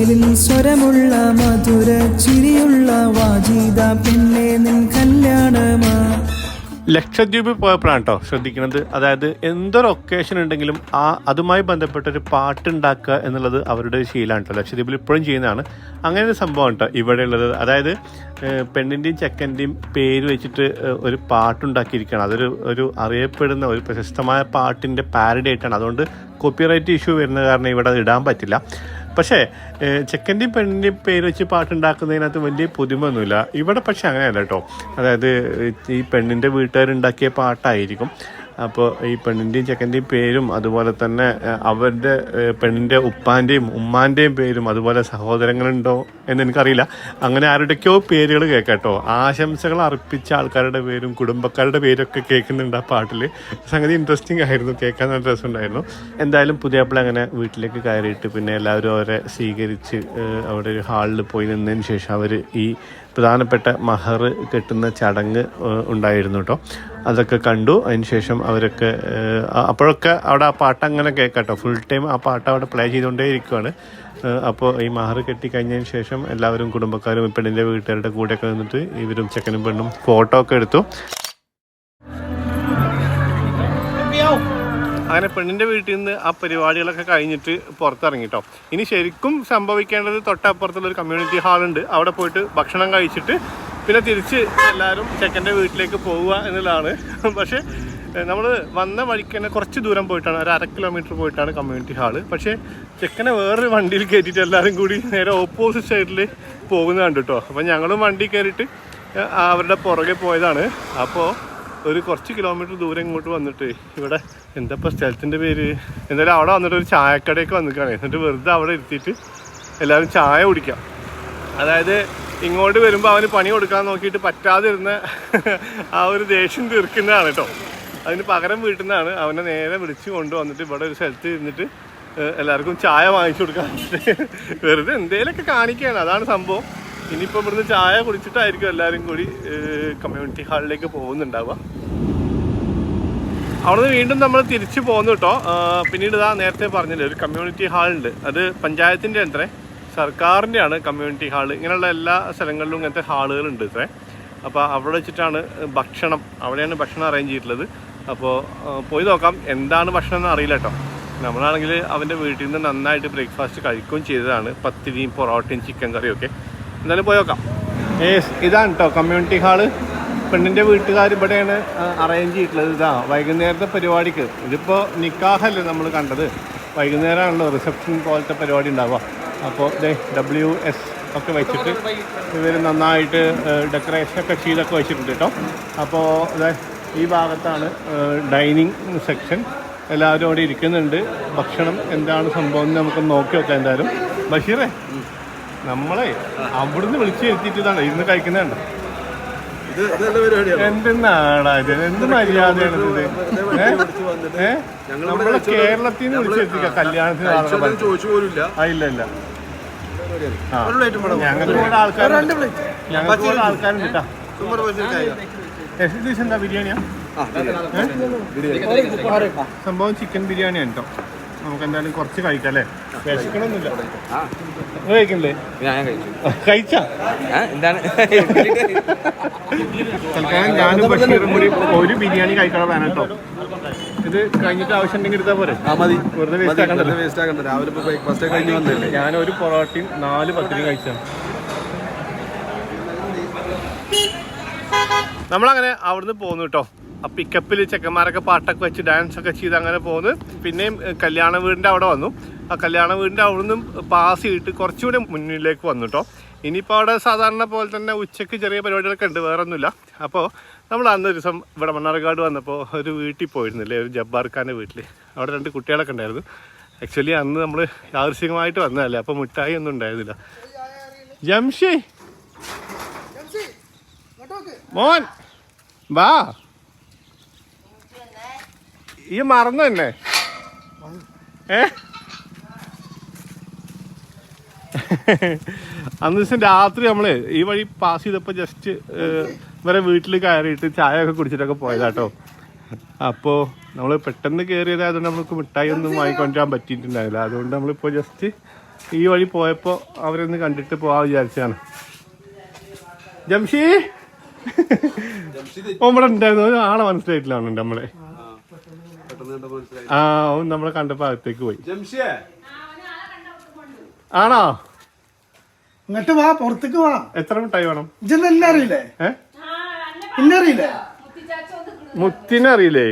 F: തേനിൻ സ്വരമുള്ള മധുര ചിരിയുള്ള വാജിത പെണ്ണെ നിൻ കല്യാണമാ.
B: ലക്ഷദ്വീപ് പോയപ്പോഴാണ് കേട്ടോ ശ്രദ്ധിക്കുന്നത്. അതായത് എന്തൊരു ഒക്കേഷൻ ഉണ്ടെങ്കിലും അതുമായി ബന്ധപ്പെട്ടൊരു പാട്ടുണ്ടാക്കുക എന്നുള്ളത് അവരുടെ ശീലമാണ് കേട്ടോ. ലക്ഷദ്വീപിൽ ഇപ്പോഴും ചെയ്യുന്നതാണ് അങ്ങനെ ഒരു സംഭവം കേട്ടോ ഇവിടെ ഉള്ളത്. അതായത് പെണ്ണിൻ്റെയും ചെക്കൻ്റെയും പേര് വെച്ചിട്ട് ഒരു പാട്ടുണ്ടാക്കിയിരിക്കുകയാണ്. അതൊരു അറിയപ്പെടുന്ന ഒരു പ്രശസ്തമായ പാട്ടിൻ്റെ പാരഡി ആയിട്ടാണ്. അതുകൊണ്ട് കോപ്പിറൈറ്റ് ഇഷ്യൂ വരുന്ന കാരണം ഇവിടെ അത് ഇടാൻ പറ്റില്ല. പക്ഷേ ചെക്കൻ്റെയും പെണ്ണിൻ്റെയും പേര് വെച്ച് പാട്ടുണ്ടാക്കുന്നതിനകത്ത് വലിയ പുതുമയൊന്നുമില്ല ഇവിടെ. പക്ഷെ അങ്ങനെയല്ല കേട്ടോ. അതായത് ഈ പെണ്ണിൻ്റെ വീട്ടുകാരുണ്ടാക്കിയ പാട്ടായിരിക്കും. അപ്പോൾ ഈ പെണ്ണിൻ്റെയും ചെക്കൻ്റെയും പേരും അതുപോലെ തന്നെ അവരുടെ പെണ്ണിൻ്റെ ഉപ്പാൻ്റെയും ഉമ്മാൻ്റെയും പേരും അതുപോലെ സഹോദരങ്ങളുണ്ടോ എന്ന് എനിക്കറിയില്ല. അങ്ങനെ ആരുടെയൊക്കെയോ പേരുകൾ കേൾക്കാം കേട്ടോ. ആശംസകൾ അർപ്പിച്ച ആൾക്കാരുടെ പേരും കുടുംബക്കാരുടെ പേരൊക്കെ കേൾക്കുന്നുണ്ട് ആ പാട്ടിൽ. സംഗതി ഇൻട്രസ്റ്റിംഗ് ആയിരുന്നു, കേൾക്കാൻ നല്ല രസമുണ്ടായിരുന്നു. എന്തായാലും പുതിയപ്പോൾ അങ്ങനെ വീട്ടിലേക്ക് കയറിയിട്ട് പിന്നെ എല്ലാവരും അവരെ സ്വീകരിച്ച് അവിടെ ഒരു ഹാളിൽ പോയി നിന്നതിന് ശേഷം അവർ ഈ പ്രധാനപ്പെട്ട മഹർ കെട്ടുന്ന ചടങ്ങ് ഉണ്ടായിരുന്നു കേട്ടോ. അതൊക്കെ കണ്ടു. അതിന് ശേഷം അവരൊക്കെ അപ്പോഴൊക്കെ അവിടെ ആ പാട്ട് അങ്ങനെ കേൾക്കാട്ടോ. ഫുൾ ടൈം ആ പാട്ട് അവിടെ പ്ലേ ചെയ്തുകൊണ്ടേ ഇരിക്കുകയാണ്. അപ്പോൾ ഈ മഹർ കെട്ടി കഴിഞ്ഞതിന് ശേഷം എല്ലാവരും കുടുംബക്കാരും പെണ്ണിൻ്റെ വീട്ടുകാരുടെ കൂടെയൊക്കെ നിന്നിട്ട് ഇവരും ചെക്കനും പെണ്ണും ഫോട്ടോ ഒക്കെ എടുത്തു. അങ്ങനെ പെണ്ണിൻ്റെ വീട്ടിൽ നിന്ന് ആ പരിപാടികളൊക്കെ കഴിഞ്ഞിട്ട് പുറത്തിറങ്ങി കേട്ടോ. ഇനി ശരിക്കും സംഭവിക്കേണ്ടത് തൊട്ടപ്പുറത്തുള്ളൊരു കമ്മ്യൂണിറ്റി ഹാളുണ്ട്. അവിടെ പോയിട്ട് ഭക്ഷണം കഴിച്ചിട്ട് പിന്നെ തിരിച്ച് എല്ലാവരും ചെക്കൻ്റെ വീട്ടിലേക്ക് പോവുക എന്നുള്ളതാണ്. പക്ഷേ നമ്മൾ വന്ന വഴിക്ക് തന്നെ കുറച്ച് ദൂരം പോയിട്ടാണ്, ഒരു 1/2 കിലോമീറ്റർ പോയിട്ടാണ് കമ്മ്യൂണിറ്റി ഹാള്. പക്ഷേ ചെക്കനെ വേറൊരു വണ്ടിയിൽ കയറ്റിയിട്ട് എല്ലാവരും കൂടി നേരെ ഓപ്പോസിറ്റ് സൈഡിൽ പോകുന്നതാണ് കേട്ടോ. അപ്പോൾ ഞങ്ങളും വണ്ടി കയറിയിട്ട് അവരുടെ പുറകെ പോയതാണ്. അപ്പോൾ ഒരു കുറച്ച് കിലോമീറ്റർ ദൂരം ഇങ്ങോട്ട് വന്നിട്ട് ഇവിടെ എന്താ സ്ഥലത്തിൻ്റെ പേര്, എന്തായാലും അവിടെ വന്നിട്ട് ഒരു ചായക്കടയൊക്കെ വന്നിട്ടാണ്. എന്നിട്ട് വെറുതെ അവിടെ ഇരുത്തിയിട്ട് എല്ലാവരും ചായ കുടിക്കാം. അതായത് ഇങ്ങോട്ട് വരുമ്പോൾ അവന് പണി കൊടുക്കാൻ നോക്കിയിട്ട് പറ്റാതിരുന്ന ആ ഒരു ദേഷ്യം തീർക്കുന്നതാണ് കേട്ടോ. അതിന് പകരം വീട്ടുന്നതാണ്. അവനെ നേരെ വിളിച്ച് കൊണ്ടുവന്നിട്ട് ഇവിടെ ഒരു സ്ഥലത്ത് ഇരുന്നിട്ട് എല്ലാവർക്കും ചായ വാങ്ങിച്ചു കൊടുക്കാൻ വെറുതെ എന്തേലൊക്കെ കാണിക്കുകയാണ്. അതാണ് സംഭവം. ഇനിയിപ്പോൾ ഇവിടുന്ന് ചായ കുടിച്ചിട്ടായിരിക്കും എല്ലാവരും കൂടി കമ്മ്യൂണിറ്റി ഹാളിലേക്ക് പോകുന്നുണ്ടാവുക. അവിടുന്ന് വീണ്ടും നമ്മൾ തിരിച്ചു പോകുന്നു കേട്ടോ. പിന്നീട് നേരത്തെ പറഞ്ഞില്ലേ ഒരു കമ്മ്യൂണിറ്റി ഹാളുണ്ട്. അത് പഞ്ചായത്തിൻ്റെ അത്രേ, സർക്കാരിൻ്റെയാണ് കമ്മ്യൂണിറ്റി ഹാള്. ഇങ്ങനെയുള്ള എല്ലാ സ്ഥലങ്ങളിലും ഇങ്ങനത്തെ ഹാളുകളുണ്ട് ഇത്രേ. അപ്പോൾ അവിടെ വെച്ചിട്ടാണ് ഭക്ഷണം, അവിടെയാണ് ഭക്ഷണം അറേഞ്ച് ചെയ്തിട്ടുള്ളത്. അപ്പോൾ പോയി നോക്കാം എന്താണ് ഭക്ഷണം എന്ന് അറിയില്ല കേട്ടോ. നമ്മളാണെങ്കിൽ അവൻ്റെ വീട്ടിൽ നിന്ന് നന്നായിട്ട് ബ്രേക്ക്ഫാസ്റ്റ് കഴിക്കുകയും ചെയ്തതാണ്. പത്തിരിയും പൊറോട്ടയും ചിക്കൻ കറിയും ഒക്കെ. എന്തായാലും പോയി നോക്കാം. ഇതാണ് കേട്ടോ കമ്മ്യൂണിറ്റി ഹാള്. പെണ്ണിൻ്റെ വീട്ടുകാർ ഇവിടെയാണ് അറേഞ്ച് ചെയ്തിട്ടുള്ളത്. വൈകുന്നേരത്തെ പരിപാടിക്ക്. ഇതിപ്പോൾ നിക്കാഹല്ലേ നമ്മൾ കണ്ടത്, വൈകുന്നേരമാണല്ലോ റിസപ്ഷൻ പോലത്തെ പരിപാടി ഉണ്ടാവുക. അപ്പോൾ WS ഒക്കെ വെച്ചിട്ട് ഇവർ നന്നായിട്ട് ഡെക്കറേഷനൊക്കെ ചെയ്തൊക്കെ വെച്ചിട്ടുണ്ട് കേട്ടോ. അപ്പോൾ ഈ ഭാഗത്താണ് ഡൈനിങ് സെക്ഷൻ. എല്ലാവരും അവിടെ ഇരിക്കുന്നുണ്ട്. ഭക്ഷണം എന്താണ് സംഭവം എന്ന് നമുക്ക് നോക്കി വെക്കാം. എന്തായാലും ബഷീറേ, നമ്മളെ അവിടുന്ന് വിളിച്ച് ഇരുത്തിയിട്ടാണ് ഇരുന്ന് കഴിക്കുന്നുണ്ട്. എന്തെന്നാടാ ഇത്, എന്ത് മര്യാദയാണ് ഇത്? നമ്മളെ കേരളത്തിൽ നിന്ന് വിളിച്ചെത്തിക്കാം കല്യാണത്തിന്. ഇല്ല ഞങ്ങൾക്ക് കൂടെ ആൾക്കാരുണ്ട് കേട്ടോ. എന്താ ബിരിയാണിയാ? സംഭവം ചിക്കൻ ബിരിയാണിയാണ് കേട്ടോ. നമുക്ക് എന്തായാലും കുറച്ച് കഴിക്കാം അല്ലേ? വിശക്കണമൊന്നുമില്ല. കഴിക്കണ്ടേ? കഴിച്ചാ തൽക്കാലം ഞാനും ബഷീറും കൂടി ഒരു ബിരിയാണി കഴിക്കണം വേണം കേട്ടോ. ഇത് കഴിഞ്ഞിട്ട് ആവശ്യം ഉണ്ടെങ്കിൽ എടുത്താൽ പോരെ? വെറുതെ വേസ്റ്റ് ആക്കണ്ട. രാവിലെ ബ്രേക്ക്ഫാസ്റ്റ് കഴിഞ്ഞ് വന്നില്ലേ? ഞാനൊരു പൊറോട്ടയും 4 പത്തിരിയും കഴിച്ചാണ്. നമ്മളങ്ങനെ അവിടുന്ന് പോന്നു കേട്ടോ. ആ പിക്കപ്പിൽ ചെക്കന്മാരൊക്കെ പാട്ടൊക്കെ വെച്ച് ഡാൻസൊക്കെ ചെയ്ത് അങ്ങനെ പോന്ന്. പിന്നെയും കല്യാണ വീടിൻ്റെ അവിടെ വന്നു. ആ കല്യാണ വീടിൻ്റെ അവിടെ നിന്നും പാസ് ചെയ്തിട്ട് കുറച്ചുകൂടി മുന്നിലേക്ക് വന്നു കേട്ടോ. ഇനിയിപ്പോൾ അവിടെ സാധാരണ പോലെ തന്നെ ഉച്ചയ്ക്ക് ചെറിയ പരിപാടികളൊക്കെ ഉണ്ട്, വേറെ ഒന്നുമില്ല. അപ്പോൾ നമ്മൾ അന്നൊരു ദിവസം ഇവിടെ മണ്ണാർക്കാട് വന്നപ്പോൾ ഒരു വീട്ടിൽ പോയിരുന്നില്ലേ, ഒരു ജബ്ബാർ ഖാൻ്റെ വീട്ടിൽ. അവിടെ 2 കുട്ടികളൊക്കെ ഉണ്ടായിരുന്നു. ആക്ച്വലി അന്ന് നമ്മൾ യാദൃശ്ചികമായിട്ട് വന്നതല്ലേ, അപ്പോൾ മിഠായി ഒന്നും ഉണ്ടായിരുന്നില്ല. ജംഷി മോൻ വാ, ഈ മറന്നു തന്നെ. അന്ന് ദിവസം രാത്രി നമ്മൾ ഈ വഴി പാസ് ചെയ്തപ്പോൾ ജസ്റ്റ് ഇവരെ വീട്ടിൽ കയറിയിട്ട് ചായ ഒക്കെ കുടിച്ചിട്ടൊക്കെ പോയതാട്ടോ. അപ്പോൾ നമ്മൾ പെട്ടെന്ന് കയറിയതായതുകൊണ്ട് നമുക്ക് മിഠായി ഒന്നും വാങ്ങിക്കൊണ്ടുവരാൻ പറ്റിയിട്ടുണ്ടായില്ല. അതുകൊണ്ട് നമ്മളിപ്പോൾ ജസ്റ്റ് ഈ വഴി പോയപ്പോൾ അവരൊന്ന് കണ്ടിട്ട് പോവാ വിചാരിച്ചാണ്. ജംഷി ഇവിടെ ഉണ്ടായിരുന്നു, ആളെ മനസ്സിലായിട്ടില്ല നമ്മളെ. ആ അവൻ നമ്മളെ കണ്ടപ്പോൾ അകത്തേക്ക് പോയി. ആണോ?
C: ഇങ്ങോട്ട് വാ, പുറത്തേക്ക് വാ.
B: എത്ര മിഠായി വേണം?
C: ഇജെന്നെ എന്നെ അറിയില്ലേ? ഇന്നറിയില്ലേ?
B: മുത്തിനെ അറിയില്ലേ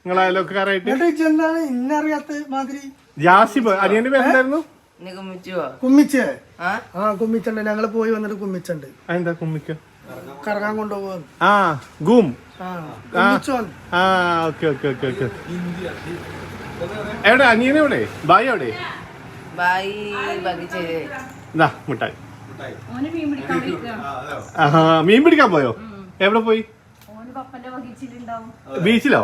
B: നിങ്ങളായാലൊക്കെക്കാരായിട്ട്?
C: ഇജെന്താണ് ഇന്നറിയാത്ത മാതിരി?
B: ജാസിബ് അനിയന്റെ പേരെന്തായിരുന്നു?
C: കുമ്മിച്ചേ? ആ കുമ്മിച്ചുണ്ട്, ഞങ്ങള് പോയി വന്നിട്ട് കുമ്മിച്ചുണ്ട്.
B: എന്താ കുമ്മിക്ക?
C: കറങ്ങാൻ കൊണ്ടുപോകുന്നു.
B: ആ Ghoom. Okay okay okay okay. എവിടെ അനിയനെ? എവിടെ ബായി? എവിടെ ഇതാ മിഠായി. മീൻ പിടിക്കാൻ പോയോ? എവിടെ പോയി? ബീച്ചിലോ?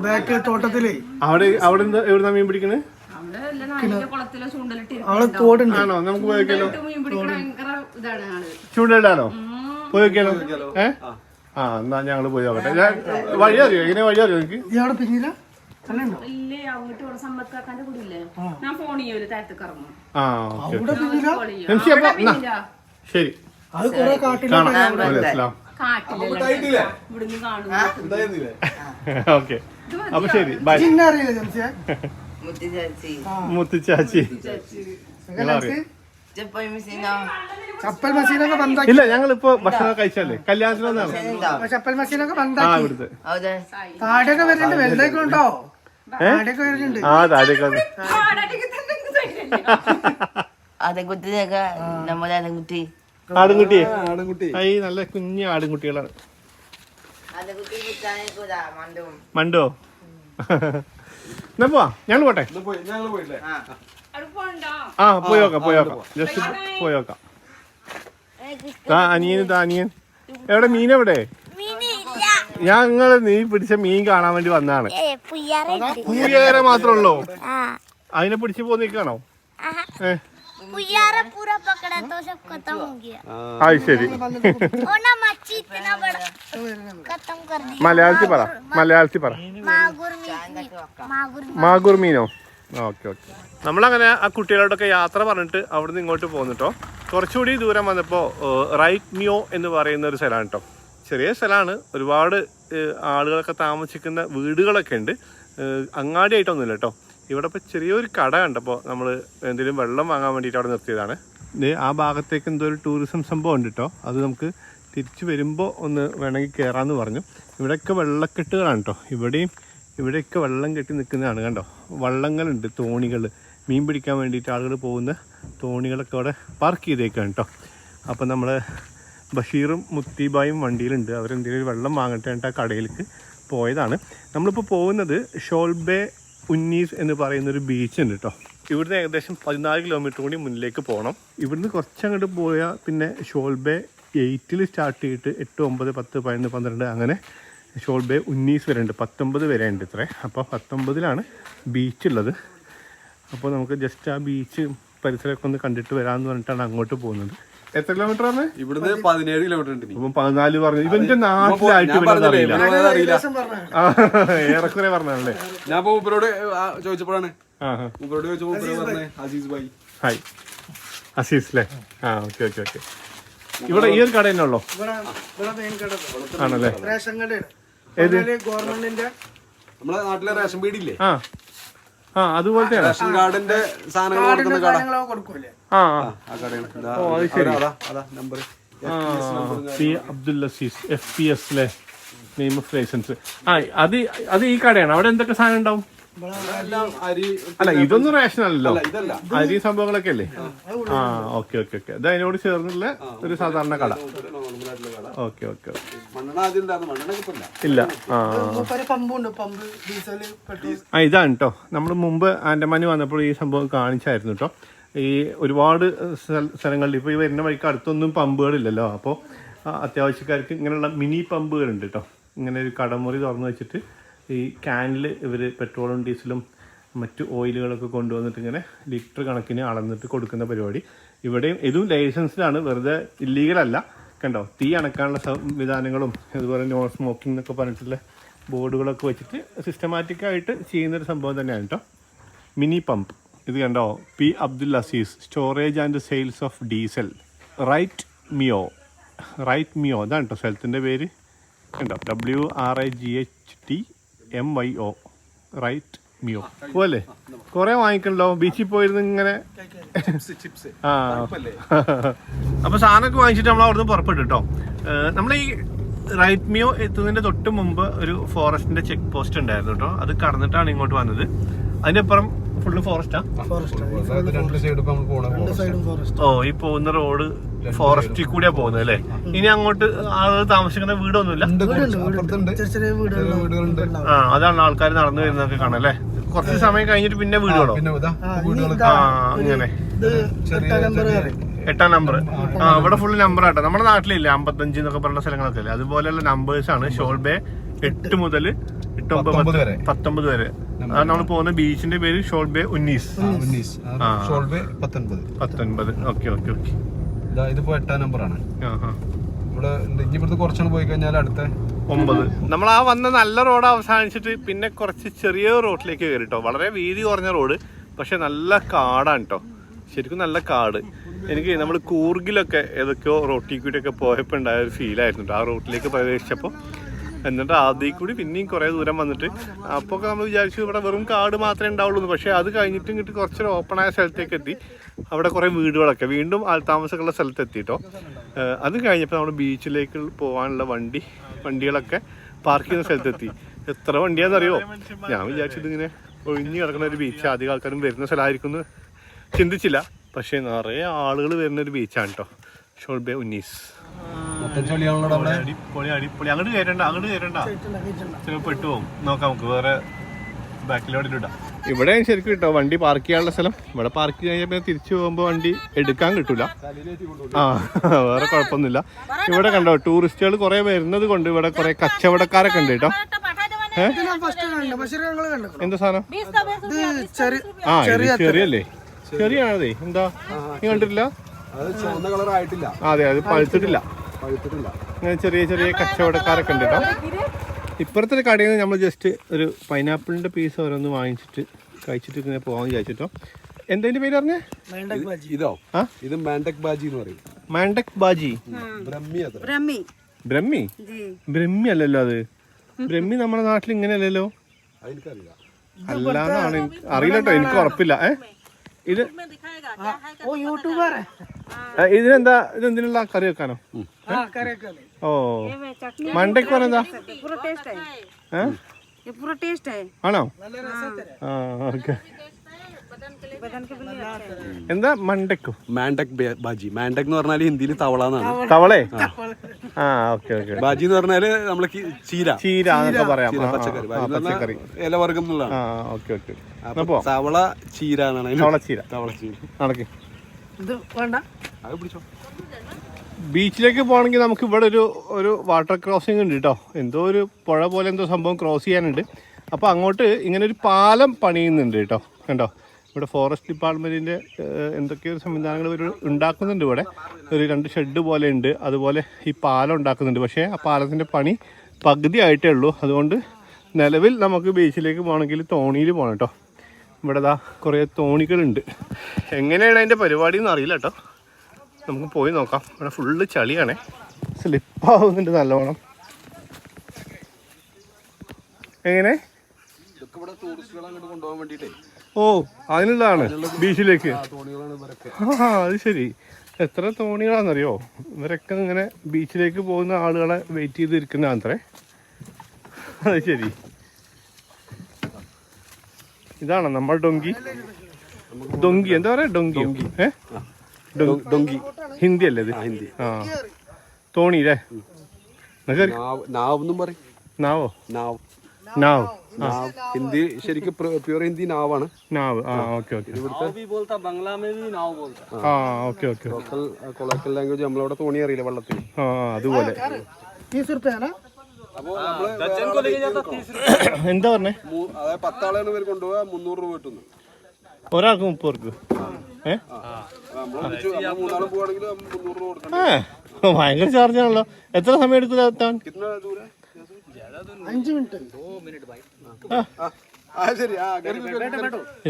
C: ബാക്ക് തോട്ടത്തിലേ.
B: അവിടെ അവിടെ എവിടുന്നാ മീൻ പിടിക്കണേ?
C: അവിടെ തോടുണ്ട്.
B: ആണോ? നമുക്ക് പോയേക്കാലോ? ചൂണ്ടിടാനോ? പോയേക്കാലോ? ആ എന്നാ ഞങ്ങള് പോയി നോക്കട്ടെ. ഞാൻ വഴി അറിയോ? എങ്ങനെ വഴി അറിയോ എനിക്ക്?
C: ഇയാളെ പിന്നില
B: ശരി
C: അത് കൊറേ കാട്ടില്ല.
B: ഓക്കെ അപ്പൊ ശരി ബൈ.
C: അറിയില്ല ജംസിയെ?
B: മുത്തുച്ചാച്ചി
C: ചപ്പൽ മസീനൊക്കെ ബന്ധാക്കി.
B: ഇല്ല ഞങ്ങളിപ്പോ ഭക്ഷണം കഴിച്ചല്ലേ, കല്യാണത്തിന് വന്നാണ്.
C: ചപ്പൽ മസീനൊക്കെ ബന്ധാക്കി.
B: ഇവിടുത്തെ
C: താടിയൊക്കെ വരുന്നുണ്ട്, വലുതൊക്കെ ഉണ്ടോ? താടിയൊക്കെ വരുന്നുണ്ട്.
B: ആ താടിയൊക്കെ ആടുംകുട്ടി ഈ നല്ല കുഞ്ഞു ആടുംകുട്ടികളാണ്. മണ്ടോ? എന്നാ പോവാ, ഞങ്ങൾ പോട്ടെ. ആ പോയി നോക്കാം ജസ്റ്റ് പോയി നോക്കാം. അനിയൻ എവിടെ? മീൻ എവിടെ? ഞങ്ങള് നീ പിടിച്ച മീൻ കാണാൻ വേണ്ടി വന്നതാണ്. പൂയേര മാത്രമേ ഉള്ളൂ? അതിനെ പിടിച്ചു പോന്നിക്കാണോ? അത് ശരി. മലയാളത്തിൽ പറ. മാഗൂർ മീനോ? Okay okay. നമ്മളങ്ങനെ ആ കുട്ടികളോടൊക്കെ യാത്ര പറഞ്ഞിട്ട് അവിടുന്ന് ഇങ്ങോട്ട് പോന്നിട്ടോ. കുറച്ചുകൂടി ദൂരം വന്നപ്പോൾ റൈറ്റ് മ്യോ എന്ന് പറയുന്ന ഒരു സ്ഥലമാണ് കേട്ടോ. ചെറിയ സ്ഥലമാണ്, ഒരുപാട് ആളുകളൊക്കെ താമസിക്കുന്ന വീടുകളൊക്കെ ഉണ്ട്. അങ്ങാടിയായിട്ടൊന്നുമില്ല കേട്ടോ. ഇവിടെ ഇപ്പോൾ ചെറിയൊരു കട കണ്ടപ്പോൾ നമ്മൾ എന്തെങ്കിലും വെള്ളം വാങ്ങാൻ വേണ്ടിയിട്ട് അവിടെ നിർത്തിയതാണ്. ആ ഭാഗത്തേക്ക് എന്തോ ഒരു ടൂറിസം സംഭവം ഉണ്ട് കേട്ടോ. അത് നമുക്ക് തിരിച്ച് വരുമ്പോൾ ഒന്ന് വേണമെങ്കിൽ കയറാമെന്ന് പറഞ്ഞു. ഇവിടെയൊക്കെ വെള്ളക്കെട്ടുകളാണ് കേട്ടോ. ഇവിടെയൊക്കെ വെള്ളം കെട്ടി നിൽക്കുന്നതാണ് കണ്ടോ. വള്ളങ്ങളുണ്ട്, തോണികൾ, മീൻ പിടിക്കാൻ വേണ്ടിയിട്ട് ആളുകൾ പോകുന്ന തോണികളൊക്കെ അവിടെ പാർക്ക് ചെയ്തേക്കാണ് കേട്ടോ. അപ്പോൾ നമ്മൾ ബഷീറും മുത്തിബായും വണ്ടിയിലുണ്ട്. അവരെന്തെങ്കിലും വെള്ളം വാങ്ങട്ടെ എന്നിട്ട് ആ കടയിലേക്ക് പോയതാണ്. നമ്മളിപ്പോൾ പോകുന്നത് ഷോൾബെ ഉന്നീസ് എന്ന് പറയുന്നൊരു ബീച്ച് ഉണ്ട് കേട്ടോ. ഇവിടുന്ന് ഏകദേശം 14 കിലോമീറ്റർ കൂടി മുന്നിലേക്ക് പോകണം. ഇവിടുന്ന് കുറച്ചങ്ങോട്ട് പോയാൽ പിന്നെ ഷോൾബെ 8 സ്റ്റാർട്ട് ചെയ്തിട്ട് 8, 9, 10, 11, 12 അങ്ങനെ ഷോൾബെ ഉന്നീസ് വരെ ഉണ്ട്. 19 വരെ ഉണ്ട് ഇത്രേ. അപ്പോൾ 19ലാണ് ബീച്ചുള്ളത്. അപ്പോൾ നമുക്ക് ജസ്റ്റ് ആ ബീച്ച് പരിസരമൊക്കെ ഒന്ന് കണ്ടിട്ട് വരാമെന്ന് പറഞ്ഞിട്ടാണ് അങ്ങോട്ട് പോകുന്നത്. എത്ര കിലോമീറ്റർ ആണ്?
A: ഇവിടുന്ന് 17 കിലോമീറ്റർ ഉണ്ട്.
B: ഇപ്പം 14 പറഞ്ഞു. ഇവന്റെ നാട്ടിലായിട്ട് അറിയില്ല. ഏറെക്കുറെ പറഞ്ഞാണല്ലേ.
A: ഞാൻ മൂപ്പരോട് ചോദിച്ചപ്പോഴാണ് അസീസ് ഭായി.
B: ഹായ് അസീസ് അല്ലേ? ആ ഓക്കെ ഓക്കെ ഓക്കെ. ഇവിടെ ഈ ഒരു കട തന്നെ ഉള്ളോ? ആണല്ലേ?
C: റേഷൻ കടയാണ്.
B: ഏത്?
C: ഗവൺമെന്റിന്റെ
A: നമ്മളെ നാട്ടിലെ റേഷൻ പീടിയില്ലേ?
B: ആ അതുപോലത്തെയാണ്.
A: റേഷൻ കാർഡിന്റെ സാധനങ്ങൾ
C: കൊടുക്കൂലേ?
A: Number
B: P Abdul Aziz FPS അല്ലേ, നെയിം ഓഫ് ലൈസൻസ്. അത് ഈ കടയാണ്. അവിടെ എന്തൊക്കെ സാധനം ഉണ്ടാവും? അല്ല ഇതൊന്നും റേഷൻ അല്ലല്ലോ, അരി സംഭവങ്ങളൊക്കെ അല്ലേ? ആ ഓക്കെ ഓക്കെ ഓക്കെ. ഇത് അതിനോട് ചേർന്നുള്ള ഒരു സാധാരണ കട. ഓക്കെ ഓക്കെ ഇല്ല. ഇതാണ് കേട്ടോ. നമ്മൾ മുമ്പ് ആൻഡമാനി വന്നപ്പോൾ ഈ സംഭവം കാണിച്ചായിരുന്നു കേട്ടോ. ഈ ഒരുപാട് സ്ഥലങ്ങളിൽ ഇപ്പോൾ ഈ വരുന്ന വഴിക്ക് അടുത്തൊന്നും പമ്പുകളില്ലല്ലോ. അപ്പോൾ അത്യാവശ്യക്കാർക്ക് ഇങ്ങനെയുള്ള മിനി പമ്പുകളുണ്ട് കേട്ടോ. ഇങ്ങനെ ഒരു കടമുറി തുറന്നു വെച്ചിട്ട് ഈ ക്യാനിൽ ഇവർ പെട്രോളും ഡീസലും മറ്റു ഓയിലുകളൊക്കെ കൊണ്ടുവന്നിട്ട് ഇങ്ങനെ ലിറ്റർ കണക്കിന് അളന്നിട്ട് കൊടുക്കുന്ന പരിപാടി. ഇവിടെയും ഇതും ലൈസൻസിലാണ്, വെറുതെ ഇല്ലീഗലല്ല. കണ്ടോ, തീ അണക്കാനുള്ള സംവിധാനങ്ങളും അതുപോലെ നോ സ്മോക്കിംഗ് എന്നൊക്കെ പറഞ്ഞിട്ടുള്ള ബോർഡുകളൊക്കെ വെച്ചിട്ട് സിസ്റ്റമാറ്റിക്കായിട്ട് ചെയ്യുന്നൊരു സംഭവം തന്നെയാണ് കേട്ടോ മിനി പമ്പ്. ഇത് കണ്ടോ, P Abdul Aziz, storage and sales of diesel, right മിയോ ഇതാണ് കേട്ടോ സ്ഥലത്തിൻ്റെ പേര്. കണ്ടോ, WRIGHTMYO, റൈറ്റ് മിയോ. പോലെ കുറേ വാങ്ങിക്കണല്ലോ, ബീച്ചിൽ പോയിരുന്ന് ഇങ്ങനെ. ആ അപ്പോൾ സാധനമൊക്കെ വാങ്ങിച്ചിട്ട് നമ്മൾ അവിടുന്ന് പുറപ്പെട്ടു കേട്ടോ. നമ്മൾ ഈ റൈറ്റ് മിയോ എത്തുന്നതിൻ്റെ തൊട്ട് മുമ്പ് ഒരു ഫോറസ്റ്റിൻ്റെ ചെക്ക് പോസ്റ്റ് ഉണ്ടായിരുന്നു കേട്ടോ. അത് കടന്നിട്ടാണ് ഇങ്ങോട്ട് വന്നത്. അതിനപ്പുറം ഫുള്ള് ഫോറസ്റ്റാ. ഓ, ഈ പോകുന്ന റോഡ് ഫോറസ്റ്റിൽ കൂടിയാ പോകുന്നത് അല്ലേ? ഇനി അങ്ങോട്ട് ആളുകൾ താമസിക്കുന്ന വീടൊന്നുമില്ല. ആ, അതാണ് ആൾക്കാർ നടന്നു വരുന്നതൊക്കെ കാണാം അല്ലേ? കുറച്ച് സമയം കഴിഞ്ഞിട്ട് പിന്നെ വീടുകളോ? ആ, അങ്ങനെ 8ാം നമ്പർ. ആ, ഇവിടെ ഫുള്ള് നമ്പർ ആട്ടോ. നമ്മുടെ നാട്ടിലില്ലേ 55 എന്നൊക്കെ പറഞ്ഞ സ്ഥലങ്ങളൊക്കെ അല്ലേ, അതുപോലെയുള്ള നമ്പേഴ്സാണ്. ഷോൾ ബേ 8 മുതൽ 8, 9, 10, 19 വരെ. അതാണ് നമ്മൾ പോകുന്ന ബീച്ചിന്റെ പേര് ഷോൾ ബേ ഉന്നീസ്.
A: Shoal Bay 19.
B: ഓക്കെ.
A: ഇതിപ്പോ 8ാം നമ്പറാണ്. ഇവിടെ ഇവിടുത്തെ കുറച്ചാണ് പോയി കഴിഞ്ഞാൽ അടുത്ത
B: 9. നമ്മൾ ആ വന്ന നല്ല റോഡ് അവസാനിച്ചിട്ട് പിന്നെ കുറച്ച് ചെറിയ റോഡിലേക്ക് കയറി കേട്ടോ. വളരെ വീതി കുറഞ്ഞ റോഡ്, പക്ഷെ നല്ല കാടാണ് കേട്ടോ. ശരിക്കും നല്ല കാട്. എനിക്ക് നമ്മൾ കൂർഗിലൊക്കെ ഏതൊക്കെയോ റോട്ടിൽ കൂടിയൊക്കെ പോയപ്പോൾ ഉണ്ടായ ഒരു ഫീലായിരുന്നു കേട്ടോ ആ റോട്ടിലേക്ക് പ്രവേശിച്ചപ്പോൾ. എന്നിട്ട് ആദ്യം കൂടി പിന്നെയും കുറേ ദൂരം വന്നിട്ട് അപ്പോൾ ഒക്കെ നമ്മൾ വിചാരിച്ചു ഇവിടെ വെറും കാട് മാത്രമേ ഉണ്ടാവുള്ളൂ. പക്ഷേ അത് കഴിഞ്ഞിട്ട് ഇങ്ങോട്ട് കുറച്ചൊരു ഓപ്പണായ സ്ഥലത്തേക്ക് എത്തി. അവിടെ കുറേ വീടുകളൊക്കെ, വീണ്ടും ആൾത്താമസമുള്ള സ്ഥലത്തെത്തി കേട്ടോ. അത് കഴിഞ്ഞപ്പോൾ നമ്മൾ ബീച്ചിലേക്ക് പോകാനുള്ള വണ്ടികളൊക്കെ പാർക്ക് ചെയ്യുന്ന സ്ഥലത്തെത്തി. എത്ര വണ്ടിയാണെന്നറിയോ? ഞാൻ വിചാരിച്ചത് ഇങ്ങനെ ഒഴിഞ്ഞു കിടക്കുന്ന ഒരു ബീച്ച്, അധികം ആൾക്കാരും വരുന്ന സ്ഥലമായിരിക്കും എന്ന് ചിന്തിച്ചില്ല. പക്ഷേ നിറയെ ആളുകൾ വരുന്നൊരു ബീച്ചാണ് കേട്ടോ ഷോൾ ബേ ഉന്നീസ്. അടിപൊളി. അങ്ങോട്ട് കയറണ്ട ചിലപ്പോൾ പെട്ടുപോകും. നോക്കാം, നമുക്ക് വേറെ ബാക്കിലോട്ട് ഇടാം. ഇവിടെ ശരിക്കും കിട്ടോ വണ്ടി പാർക്ക് ചെയ്യാനുള്ള സ്ഥലം. ഇവിടെ പാർക്ക് കഴിഞ്ഞാൽ തിരിച്ചു പോകുമ്പോൾ വണ്ടി എടുക്കാൻ കിട്ടൂല. ആ, വേറെ കുഴപ്പമൊന്നുമില്ല. ഇവിടെ കണ്ടോ ടൂറിസ്റ്റുകൾ കുറെ വരുന്നത് കൊണ്ട് ഇവിടെ കുറെ കച്ചവടക്കാരൊക്കെ ഉണ്ട് കേട്ടോ. എന്താ സാധനം? ആ, ചെറിയല്ലേ? ചെറിയാണതേ. എന്താ നീ കണ്ടിട്ടില്ല? അതെ, അത് പഴുത്തിട്ടില്ല. അങ്ങനെ ചെറിയ കച്ചവടക്കാരൊക്കെ ഉണ്ട് കേട്ടോ. ഇപ്പുറത്തെ ഒരു കടയിൽ നിന്ന് നമ്മൾ ജസ്റ്റ് ഒരു പൈനാപ്പിളിന്റെ പീസ് ഓരോന്ന് വാങ്ങിച്ചിട്ട് കഴിച്ചിട്ട് ഇങ്ങനെ പോകാൻ വിചാരിച്ചിട്ടോ. എന്തതിന്റെ പേര് പറഞ്ഞേ?
A: ഇതോ? ഇത് മാൻഡക് ബാജി എന്ന് പറയും.
B: മാൻഡക് ബാജി. ബ്രഹ്മി അല്ലല്ലോ അത്. ബ്രഹ്മി നമ്മുടെ നാട്ടിൽ ഇങ്ങനെ അല്ലല്ലോ. അല്ലാന്നാണ് അറിയില്ല കേട്ടോ, എനിക്ക് ഉറപ്പില്ല. ഇത് ഇതിനെന്താ, ഇതെന്തിനുള്ള കറി വെക്കാനോ? ഓ, മണ്ടയ്ക്ക് പറഞ്ഞെന്താ? ആണോ? ആ, ഓക്കെ. എന്താ മണ്ടക്കോ?
A: മാൻഡക് ബാജി. മാൻഡക് എന്ന് പറഞ്ഞാൽ ഹിന്ദിയിൽ തവള എന്നാണ്.
B: തവളേ? ആ, ഓക്കെ.
A: ബാജി എന്ന് പറഞ്ഞാല് നമ്മള് ചീര
B: എന്നൊക്കെ പറയാം.
A: പച്ചക്കറി ഇലവർഗം എന്നുള്ളതാണ്.
B: ഓക്കെ.
A: തവള ചീര എന്നാണ്.
B: നടക്ക്. ബീച്ചിലേക്ക് പോകണമെങ്കിൽ നമുക്ക് ഇവിടെ ഒരു വാട്ടർ ക്രോസിംഗ് ഉണ്ട് കേട്ടോ. എന്തോ ഒരു പുഴ പോലെ എന്തോ സംഭവം ക്രോസ് ചെയ്യാനുണ്ട്. അപ്പോൾ അങ്ങോട്ട് ഇങ്ങനെ ഒരു പാലം പണിയുന്നുണ്ട് കേട്ടോ. കണ്ടോ, ഇവിടെ ഫോറസ്റ്റ് ഡിപ്പാർട്ട്മെൻറ്റിൻ്റെ എന്തൊക്കെയോ സംവിധാനങ്ങൾ ഇവർ ഉണ്ടാക്കുന്നുണ്ട്. ഇവിടെ ഒരു 2 ഷെഡ് പോലെ ഉണ്ട്. അതുപോലെ ഈ പാലം ഉണ്ടാക്കുന്നുണ്ട്. പക്ഷേ ആ പാലത്തിൻ്റെ പണി പകുതി ആയിട്ടേ ഉള്ളൂ. അതുകൊണ്ട് നിലവിൽ നമുക്ക് ബീച്ചിലേക്ക് പോകണമെങ്കിൽ തോണിയിൽ പോകണം കേട്ടോ. ഇവിടെ കുറേ തോണികളുണ്ട്. എങ്ങനെയാണ് അതിൻ്റെ പരിപാടി എന്ന് അറിയില്ല കേട്ടോ. നമുക്ക് പോയി നോക്കാം. ഇവിടെ ഫുള്ള് ചളിയാണേ, സ്ലിപ്പാവുന്നുണ്ട് നല്ലോണം. എങ്ങനെ? ഓ, അതിനുള്ളതാണ് ബീച്ചിലേക്ക്. അത് ശരി. എത്ര തോണികളാണെന്നറിയോ? ഇവരൊക്കെ ഇങ്ങനെ ബീച്ചിലേക്ക് പോകുന്ന ആളുകളെ വെയിറ്റ് ചെയ്തിരിക്കുന്നതാണത്രേ. അത് ശരി. ഇതാണോ നമ്മൾ ഡൊങ്കി എന്താ പറയാ? ഡൊങ്കി. ഡൊങ്കി ഹിന്ദി അല്ലേ ഇത്? ഹിന്ദി. ആ, തോണി അല്ലേ? നാവോ? നാവ്.
A: ഹിന്ദി ശരിക്കും പ്യൂർ ഹിന്ദി നാവാണ്.
B: നാവ്. ആ, ഓക്കെ.
A: കൊളക്കൽ ലാംഗ്വേജ് നമ്മളവിടെ തോണി അറിയില്ല വെള്ളത്തിൽ.
B: ആ, അതുപോലെ. എന്താ പറഞ്ഞേ?
A: 10 ആളാണ് ഇവർ കൊണ്ടുപോകാ. 300 രൂപ കിട്ടുന്നു
B: ഒരാൾക്ക്. 30 പേർക്ക്. ഭയങ്കര ചാർജ് ആണല്ലോ. എത്ര സമയം എടുക്കും എത്താൻ?
C: 5 മിനിറ്റ്.
A: ശരി.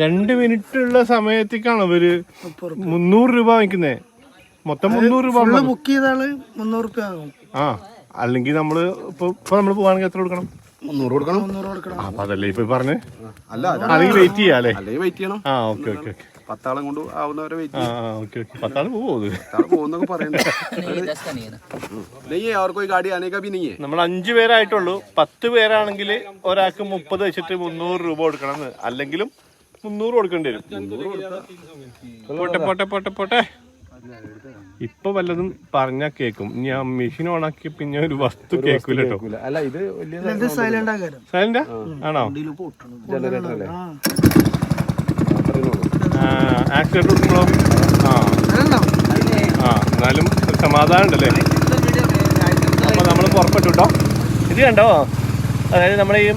B: 2 മിനിറ്റ് ഉള്ള സമയത്തേക്കാണ് ഇവര് 300 രൂപ വാങ്ങിക്കുന്നേ. മൊത്തം 300 രൂപ
C: ബുക്ക് ചെയ്ത ആള് 300 റുപ്യ ആകും.
B: ആ, അല്ലെങ്കിൽ നമ്മള് ഇപ്പൊ നമ്മള് പോവാണെങ്കിൽ എത്ര കൊടുക്കണം?
A: 300 കൊടുക്കണം.
C: 300 കൊടുക്കണം.
B: അപ്പൊ അതല്ലേ ഇപ്പൊ പറഞ്ഞേ.
A: അല്ല
B: അല്ലെങ്കിൽ വെയിറ്റ് ചെയ്യാം അല്ലേ?
A: അല്ലെങ്കിൽ വെയിറ്റ് ചെയ്യണം.
B: ആ, ഓക്കെ ഓക്കെ ഓക്കെ.
A: 10 ആളെ കൊണ്ട് ആവുന്നവരെ വെയിറ്റ്
B: ആ, ഓക്കെ ഓക്കെ. 10 ആള് പോകുന്നത്
A: പോകുന്നൊക്കെ പറയണ്ടേ. നെയ്യേ അവർക്ക് പോയി ഗാഡി ആനേക്കാ भी नहीं है.
B: നമ്മൾ 5 പേരായിട്ടുള്ളൂ. 10 പേരാണെങ്കിൽ ഒരാൾക്ക് 30 വെച്ചിട്ട് 300 രൂപ കൊടുക്കണം. അല്ലെങ്കിലും 300 കൊടുക്കേണ്ടി വരും. പോട്ടെ പോട്ടെ പോട്ടെ പോട്ടെ. ഇപ്പൊ വല്ലതും പറഞ്ഞാ കേക്കും. ഞാൻ മെഷീൻ ഓണാക്കി പിന്നെ ഒരു വസ്തു കേൾക്കൂല കേട്ടോ.
A: അല്ല ഇത് വലിയ
C: ഇത് സൈലന്റ് ആകാരം.
B: സൈലന്റാ ആണോ?
A: ജനറേറ്റർ അല്ലേ?
B: ആക്സിഡന്റ് കൊടുക്കുമ്പോഴോ? ആ, എന്നാലും സമാധാനം ഉണ്ടല്ലേ. അപ്പൊ നമ്മൾ പുറപ്പെട്ടു കേട്ടോ. ഇത് കണ്ടോ, അതായത് നമ്മുടെ ഈ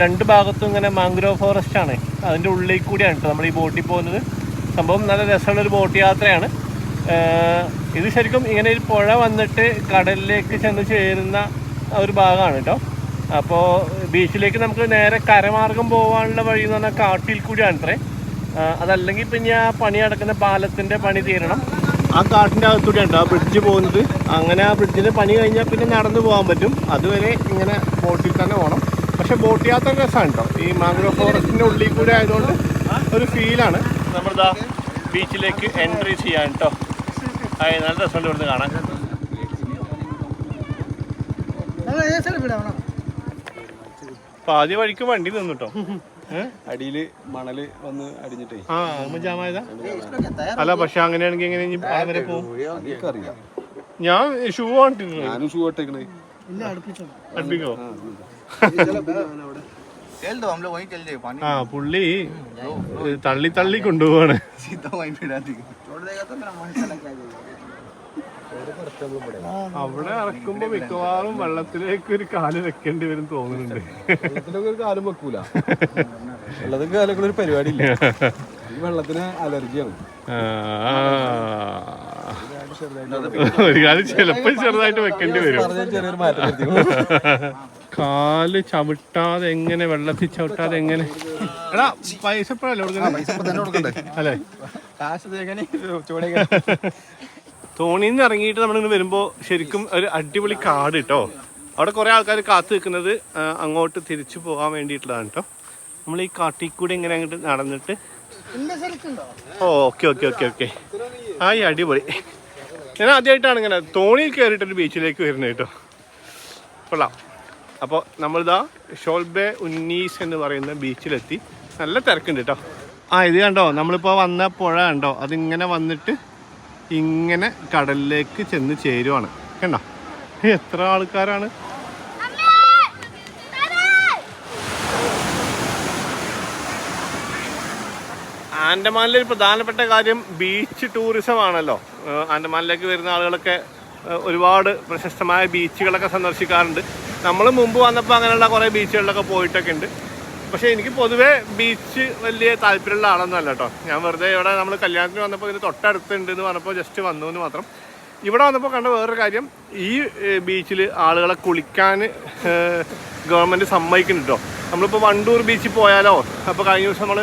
B: 2 ഭാഗത്തും ഇങ്ങനെ മാംഗ്രോ ഫോറസ്റ്റ് ആണ്. അതിന്റെ ഉള്ളിൽ കൂടിയാണ് കേട്ടോ നമ്മൾ ഈ ബോട്ടിൽ പോകുന്നത്. സംഭവം നല്ല രസമുള്ള ഒരു ബോട്ട് യാത്രയാണ്. ഇത് ശരിക്കും ഇങ്ങനെ ഒരു പുഴ വന്നിട്ട് കടലിലേക്ക് ചെന്ന് ചേരുന്ന ഒരു ഭാഗമാണ് കേട്ടോ. അപ്പോൾ ബീച്ചിലേക്ക് നമുക്ക് നേരെ കരമാർഗം പോകാനുള്ള വഴി എന്ന് പറഞ്ഞാൽ കാട്ടിൽ കൂടിയാണ് അത്രേ. അതല്ലെങ്കിൽ പിന്നെ ആ പണി നടക്കുന്ന പാലത്തിൻ്റെ പണി തീരണം. ആ കാട്ടിൻ്റെ അകത്തൂടെയാണ് ആ ബ്രിഡ്ജ് പോകുന്നത്. അങ്ങനെ ആ ബ്രിഡ്ജിന് പണി കഴിഞ്ഞാൽ പിന്നെ നടന്നു പോകാൻ പറ്റും. അതുവരെ ഇങ്ങനെ ബോട്ടിൽ തന്നെ പോകണം. പക്ഷെ ബോട്ട് യാത്ര രസമാണ് കേട്ടോ. ഈ മാംഗ്രോ ഫോറസ്റ്റിൻ്റെ ഉള്ളിൽ കൂടെ ആയതുകൊണ്ട് ഒരു ഫീലാണ്. നമ്മളിതാ ബീച്ചിലേക്ക് എൻട്രി ചെയ്യാൻ കേട്ടോ. നല്ല രസമുണ്ട് ഇവിടുന്ന് കാണാൻ. പാതി വഴിക്ക് വണ്ടി നിന്നു കേട്ടോ.
A: അടിയില് മണല് വന്ന് അടിഞ്ഞിട്ടേ.
B: ആ, ജാമായതാ. അല്ല, പക്ഷെ അങ്ങനെയാണെങ്കിൽ എങ്ങനെ വരെ പോകും?
A: അറിയാം.
B: ഞാൻ ഷൂ ആണിട്ടിരുന്നത്.
A: ഞാനും ഷൂ ഇട്ടേക്കണേ.
B: അടുപ്പിക്കോ? ആ, പുള്ളി തള്ളി തള്ളി കൊണ്ടുപോവാണ്. അവിടെ ഇറക്കുമ്പോ മിക്കവാറും വെള്ളത്തിലേക്ക് ഒരു കാല് വെക്കേണ്ടി വരും തോന്നുന്നുണ്ട്.
A: വെള്ളത്തിലൊക്കെ ഒരു കാലും വെക്കൂല. വെള്ളത്തിൽ കാലൊക്കെ ഒരു പരിപാടി ഇല്ല. വെള്ളത്തിന് അലർജിയാണ്.
B: ഒരു കാലം ചിലപ്പോ ചെറുതായിട്ട് വെക്കേണ്ടി വരും.
A: ചെറിയൊരു മാറ്റം.
B: കാല് ചവിട്ടാതെ എങ്ങനെ, വെള്ളത്തിൽ ചവിട്ടാതെ എങ്ങനെ? എടാ, പൈസ എപ്പോഴല്ലേ കൊടുക്കണ്ടേ? അല്ലേ? തോണിന്ന് ഇറങ്ങിയിട്ട് നമ്മളിങ്ങനെ വരുമ്പോൾ ശരിക്കും ഒരു അടിപൊളി കാട് കേട്ടോ. അവിടെ കുറേ ആൾക്കാർ കാത്തു നിൽക്കുന്നത് അങ്ങോട്ട് തിരിച്ചു പോകാൻ വേണ്ടിയിട്ടുള്ളതാണ് കേട്ടോ. നമ്മൾ ഈ കാട്ടിൽ കൂടി ഇങ്ങനെ അങ്ങോട്ട് നടന്നിട്ട്. ഓ, ഓക്കെ ഓക്കെ ഓക്കെ ഓക്കെ. ആയി, അടിപൊളി. ഞാൻ ആദ്യമായിട്ടാണ് ഇങ്ങനെ തോണിയിൽ കയറിയിട്ടൊരു ബീച്ചിലേക്ക് വരുന്നത് കേട്ടോ. കൊള്ളാം. അപ്പോൾ നമ്മളിതാ ഷോൾബെ ഉന്നീസ് എന്ന് പറയുന്ന ബീച്ചിലെത്തി. നല്ല തിരക്കുണ്ട് കേട്ടോ. ആ, ഇത് കണ്ടോ, നമ്മളിപ്പോൾ വന്ന പുഴ കണ്ടോ, അതിങ്ങനെ വന്നിട്ട് ഇങ്ങനെ കടലിലേക്ക് ചെന്ന് ചേരുവാണ്. കണ്ടോ എത്ര ആൾക്കാരാണ്. ആൻഡമാനിലൊരു പ്രധാനപ്പെട്ട കാര്യം ബീച്ച് ടൂറിസം ആണല്ലോ. ആൻഡമാനിലേക്ക് വരുന്ന ആളുകളൊക്കെ ഒരുപാട് പ്രശസ്തമായ ബീച്ചുകളൊക്കെ സന്ദർശിക്കാറുണ്ട്. നമ്മൾ മുമ്പ് വന്നപ്പോൾ അങ്ങനെയുള്ള കുറേ ബീച്ചുകളിലൊക്കെ പോയിട്ടൊക്കെ ഉണ്ട്. പക്ഷേ എനിക്ക് പൊതുവേ ബീച്ച് വലിയ താല്പര്യമുള്ള ആളൊന്നും അല്ല കേട്ടോ. ഞാൻ വെറുതെ ഇവിടെ നമ്മൾ കല്യാണത്തിന് വന്നപ്പോൾ ഇതിന് തൊട്ടടുത്തുണ്ട് എന്ന് പറഞ്ഞപ്പോൾ ജസ്റ്റ് വന്നു എന്ന് മാത്രം. ഇവിടെ വന്നപ്പോൾ കണ്ട വേറൊരു കാര്യം, ഈ ബീച്ചിൽ ആളുകളെ കുളിക്കാൻ ഗവൺമെൻറ് സമ്മതിക്കുന്നുണ്ട് കേട്ടോ. നമ്മളിപ്പോൾ വണ്ടൂർ ബീച്ചിൽ പോയാലോ, അപ്പോൾ കഴിഞ്ഞ ദിവസം നമ്മൾ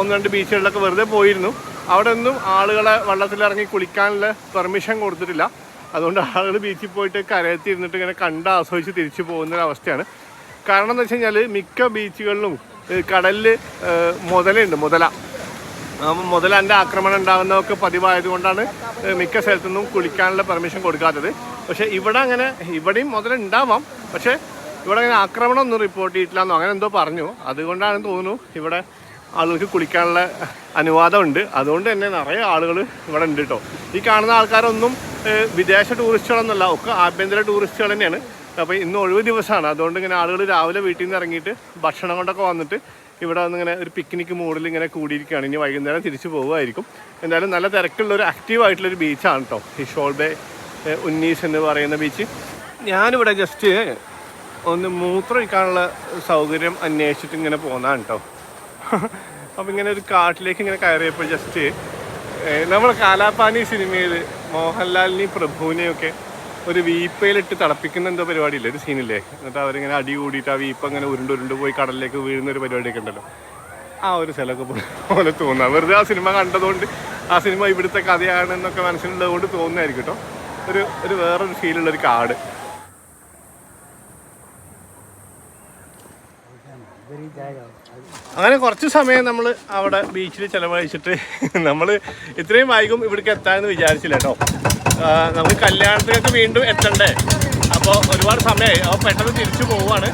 B: 1-2 ബീച്ചുകളിലൊക്കെ വെറുതെ പോയിരുന്നു. അവിടെ ഒന്നും ആളുകളെ വെള്ളത്തിലിറങ്ങി കുളിക്കാനുള്ള പെർമിഷൻ കൊടുത്തിട്ടില്ല. അതുകൊണ്ട് ആളുകൾ ബീച്ചിൽ പോയിട്ട് കരയത്തിരുന്നിട്ട് ഇങ്ങനെ കണ്ട് ആസ്വദിച്ച് തിരിച്ചു പോകുന്നൊരവസ്ഥയാണ്. കാരണം എന്താ വെച്ച് കഴിഞ്ഞാൽ മിക്ക ബീച്ചുകളിലും കടലിൽ മുതലുണ്ട്, മുതലൻ്റെ ആക്രമണം ഉണ്ടാകുന്നതൊക്കെ പതിവായതുകൊണ്ടാണ് മിക്ക സ്ഥലത്തുനിന്നും കുളിക്കാനുള്ള പെർമിഷൻ കൊടുക്കാത്തത്. പക്ഷേ ഇവിടെയും മുതലുണ്ടാവാം, പക്ഷേ ഇവിടെ അങ്ങനെ ആക്രമണം ഒന്നും റിപ്പോർട്ട് ചെയ്തിട്ടില്ലെന്നോ അങ്ങനെ എന്തോ പറഞ്ഞു. അതുകൊണ്ടാണെന്ന് തോന്നുന്നു ഇവിടെ ആളുകൾക്ക് കുളിക്കാനുള്ള അനുവാദമുണ്ട്. അതുകൊണ്ട് തന്നെ നിറയെ ആളുകൾ ഇവിടെ ഉണ്ട് കേട്ടോ. ഈ കാണുന്ന ആൾക്കാരൊന്നും വിദേശ ടൂറിസ്റ്റുകളൊന്നുമല്ല, ഒക്കെ ആഭ്യന്തര ടൂറിസ്റ്റുകൾ തന്നെയാണ്. അപ്പോൾ ഇന്ന് ഒഴിവ് ദിവസമാണ്. അതുകൊണ്ട് ഇങ്ങനെ ആളുകൾ രാവിലെ വീട്ടിൽ നിന്ന് ഇറങ്ങിയിട്ട് ഭക്ഷണം കൊണ്ടൊക്കെ വന്നിട്ട് ഇവിടെ വന്നിങ്ങനെ ഒരു പിക്നിക് മൂഡിൽ ഇങ്ങനെ കൂടിയിരിക്കുകയാണ്. ഇനി വൈകുന്നേരം തിരിച്ചു പോകുമായിരിക്കും. എന്തായാലും നല്ല തിരക്കുള്ള ഒരു ആക്റ്റീവായിട്ടുള്ളൊരു ബീച്ചാണ് കേട്ടോ ഈ ഷോൾബെ ഉന്നീസ് എന്ന് പറയുന്ന ബീച്ച്. ഞാനിവിടെ ജസ്റ്റ് ഒന്ന് മൂത്രമൊഴിക്കാനുള്ള സൗകര്യം അന്വേഷിച്ചിട്ട് ഇങ്ങനെ പോകുന്നതാണ് കേട്ടോ. അപ്പം ഇങ്ങനെ ഒരു കാട്ടിലേക്ക് ഇങ്ങനെ കയറിയപ്പോൾ ജസ്റ്റ് നമ്മുടെ കാലാപാനി സിനിമയിൽ മോഹൻലാലിനെയും പ്രഭുവിനെയും ഒക്കെ ഒരു വീപ്പയിലിട്ട് തിളപ്പിക്കുന്ന എന്തോ പരിപാടിയില്ലേ, ഒരു സീനില്ലേ, എന്നിട്ട് അവരിങ്ങനെ അടി കൂടിയിട്ട് ആ വീപ്പ അങ്ങനെ ഉരുണ്ട് പോയി കടലിലേക്ക് വീഴുന്ന ഒരു പരിപാടിയൊക്കെ ഉണ്ടല്ലോ. ആ ഒരു സ്ഥലമൊക്കെ പോലെ തോന്നുക. വെറുതെ ആ സിനിമ കണ്ടതുകൊണ്ട്, ആ സിനിമ ഇവിടുത്തെ കഥയാണെന്നൊക്കെ മനസ്സിലുള്ളത് കൊണ്ട് തോന്നുന്നതായിരിക്കും കേട്ടോ. ഒരു വേറൊരു ഫീലുള്ളൊരു കാട്. അങ്ങനെ കുറച്ച് സമയം നമ്മൾ അവിടെ ബീച്ചിൽ ചിലവഴിച്ചിട്ട് നമ്മൾ ഇത്രയും വൈകും ഇവിടേക്ക് എത്താമെന്ന് വിചാരിച്ചില്ല കേട്ടോ. നമുക്ക് കല്യാണത്തിനൊക്കെ വീണ്ടും എത്തണ്ടേ, അപ്പോൾ ഒരുപാട് സമയമായി. അപ്പോൾ പെട്ടെന്ന് തിരിച്ചു പോവുകയാണ്.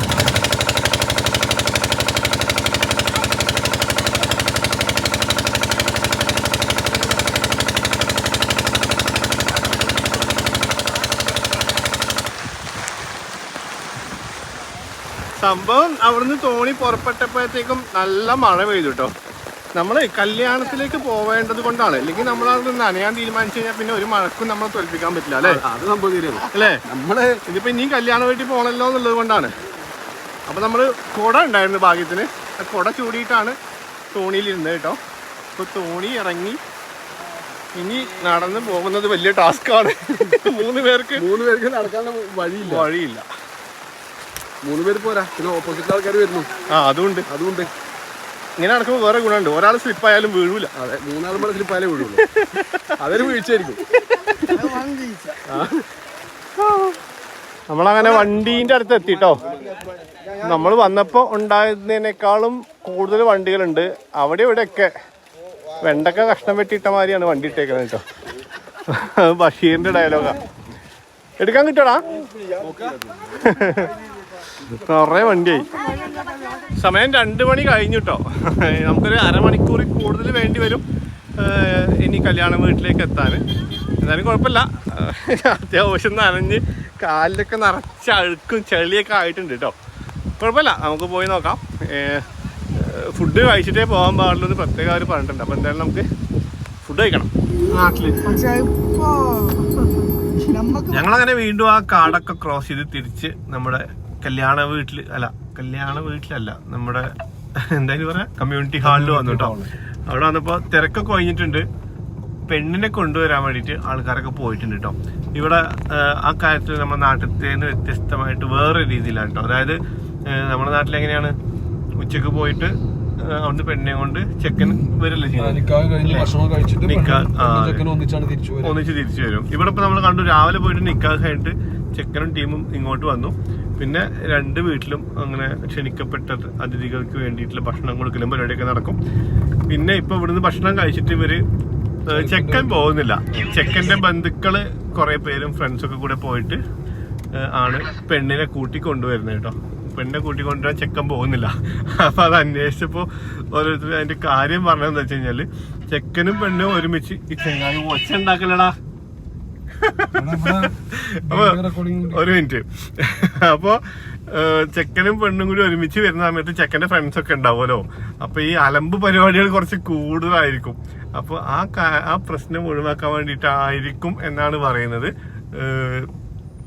B: സംഭവം അവിടുന്ന് തോണി പുറപ്പെട്ടപ്പോഴത്തേക്കും നല്ല മഴ പെയ്തു കേട്ടോ. നമ്മൾ കല്യാണത്തിലേക്ക് പോവേണ്ടത് കൊണ്ടാണ്, അല്ലെങ്കിൽ നമ്മളവിടെ നനയാൻ തീരുമാനിച്ചു കഴിഞ്ഞാൽ പിന്നെ ഒരു മഴക്കും നമ്മളെ തോൽപ്പിക്കാൻ പറ്റില്ല അല്ലേ?
A: അത് സംഭവം
B: അല്ലേ? ഇതിപ്പോ ഇനി കല്യാണം വീട്ടിൽ പോകണല്ലോ എന്നുള്ളത് കൊണ്ടാണ്. അപ്പൊ നമ്മള് കുട ഉണ്ടായിരുന്നു ഭാഗ്യത്തിന്, ആ കുട ചൂടിയിട്ടാണ് തോണിയിലിരുന്നത് കേട്ടോ. അപ്പൊ തോണി ഇറങ്ങി ഇനി നടന്ന് പോകുന്നത് വലിയ ടാസ്ക്കാണ്. മൂന്ന് പേർക്ക്
A: നടക്കാൻ വഴിയില്ല. 3 പേര് പോരാ, പിന്നെ ഓപ്പോസിറ്റ് ആൾക്കാർ വരുന്നു.
B: അതുകൊണ്ട് ഇങ്ങനെ നടക്കുമ്പോൾ വേറെ ഗുണമുണ്ട്, ഒരാൾ സ്ലിപ്പായാലും വീഴൂല.
A: അതെ, 3 ആളുമ്പോൾ സ്ലിപ്പായാലേ വീഴുള്ളൂ. അതൊരു വീഴ്ചയായിരിക്കും.
B: നമ്മളങ്ങനെ വണ്ടീൻ്റെ അടുത്ത് എത്തിട്ടോ. നമ്മൾ വന്നപ്പോൾ ഉണ്ടായിരുന്നതിനേക്കാളും കൂടുതൽ വണ്ടികളുണ്ട്. അവിടെ ഇവിടെയൊക്കെ വെണ്ടക്ക കഷ്ണം വെട്ടിയിട്ട മാതിരിയാണ് വണ്ടി ഇട്ടേക്കുന്നത് കേട്ടോ. ബഷീറിൻ്റെ ഡയലോഗാണ്. എടുക്കാൻ കിട്ടോടാ? നിറയെ വണ്ടിയായി. സമയം 2 മണി കഴിഞ്ഞു കേട്ടോ. നമുക്കൊരു അരമണിക്കൂറിൽ കൂടുതൽ വേണ്ടി വരും ഇനി കല്യാണ വീട്ടിലേക്ക് എത്താൻ. എന്നാലും കുഴപ്പമില്ല, അത്യാവശ്യം നനഞ്ഞ് കാലിലൊക്കെ നിറച്ച അഴുക്കും ചെളിയൊക്കെ ആയിട്ടുണ്ട് കേട്ടോ. കുഴപ്പമില്ല, നമുക്ക് പോയി നോക്കാം. ഫുഡ് കഴിച്ചിട്ടേ പോകാൻ പാടുള്ളൂ എന്ന് പ്രത്യേകം അവർ പറഞ്ഞിട്ടുണ്ട്. അപ്പോൾ എന്തായാലും നമുക്ക് ഫുഡ് കഴിക്കണം നാട്ടിൽ. ഞങ്ങളങ്ങനെ വീണ്ടും ആ കാടൊക്കെ ക്രോസ് ചെയ്ത് തിരിച്ച് നമ്മുടെ കല്യാണ വീട്ടിലല്ല നമ്മുടെ എന്തായാലും പറയാ കമ്മ്യൂണിറ്റി ഹാളിൽ വന്നു കേട്ടോ. അവിടെ വന്നപ്പോൾ തിരക്കൊക്കെ കഴിഞ്ഞിട്ടുണ്ട്. പെണ്ണിനെ കൊണ്ടുവരാൻ വേണ്ടിയിട്ട് ആൾക്കാരൊക്കെ പോയിട്ടുണ്ട് കേട്ടോ. ഇവിടെ ആ കാര്യത്തിൽ നമ്മുടെ നാട്ടിലത്തേന്ന് വ്യത്യസ്തമായിട്ട് വേറെ രീതിയിലാണ് കേട്ടോ. അതായത് നമ്മുടെ നാട്ടിലെങ്ങനെയാണ്, ഉച്ചക്ക് പോയിട്ട് അവിടുന്ന് പെണ്ണിനെ കൊണ്ട് ചെക്കൻ വരില്ലേ ഒന്നിച്ച് തിരിച്ചു വരും. ഇവിടെ ഇപ്പൊ നമ്മൾ കണ്ടു, രാവിലെ പോയിട്ട് നിക്കാഹ് കഴിഞ്ഞിട്ട് ചെക്കനും ടീമും ഇങ്ങോട്ട് വന്നു. പിന്നെ 2 വീട്ടിലും അങ്ങനെ ക്ഷണിക്കപ്പെട്ട അതിഥികൾക്ക് വേണ്ടിയിട്ടുള്ള ഭക്ഷണം കൊടുക്കലും പരിപാടിയൊക്കെ നടക്കും. പിന്നെ ഇപ്പൊ ഇവിടുന്ന് ഭക്ഷണം കഴിച്ചിട്ട് ഇവര് ചെക്കൻ പോകുന്നില്ല. ചെക്കന്റെ ബന്ധുക്കള് കുറെ പേരും ഫ്രണ്ട്സൊക്കെ കൂടെ പോയിട്ട് ആണ് പെണ്ണിനെ കൂട്ടിക്കൊണ്ടുവരുന്നത് കേട്ടോ. പെണ്ണിനെ കൂട്ടിക്കൊണ്ടുവരാൻ ചെക്കൻ പോകുന്നില്ല. അപ്പൊ അത് അന്വേഷിച്ചപ്പോ ഓരോരുത്തർ അതിന്റെ കാര്യം പറഞ്ഞതെന്ന് വെച്ച് കഴിഞ്ഞാല്, ചെക്കനും പെണ്ണും ഒരുമിച്ച് ഈ ചെങ്ങായി ഒച്ച ഉണ്ടാക്കലടാ. ഒരു മിനിറ്റ്. അപ്പൊ ചെക്കനും പെണ്ണും കൂടി ഒരുമിച്ച് വരുന്ന സമയത്ത് ചെക്കന്റെ ഫ്രണ്ട്സ് ഒക്കെ ഉണ്ടാവുമല്ലോ. അപ്പൊ ഈ അലമ്പ് പരിപാടികൾ കുറച്ച് കൂടുതലായിരിക്കും. അപ്പൊ ആ പ്രശ്നം ഒഴിവാക്കാൻ വേണ്ടിയിട്ടായിരിക്കും എന്നാണ് പറയുന്നത്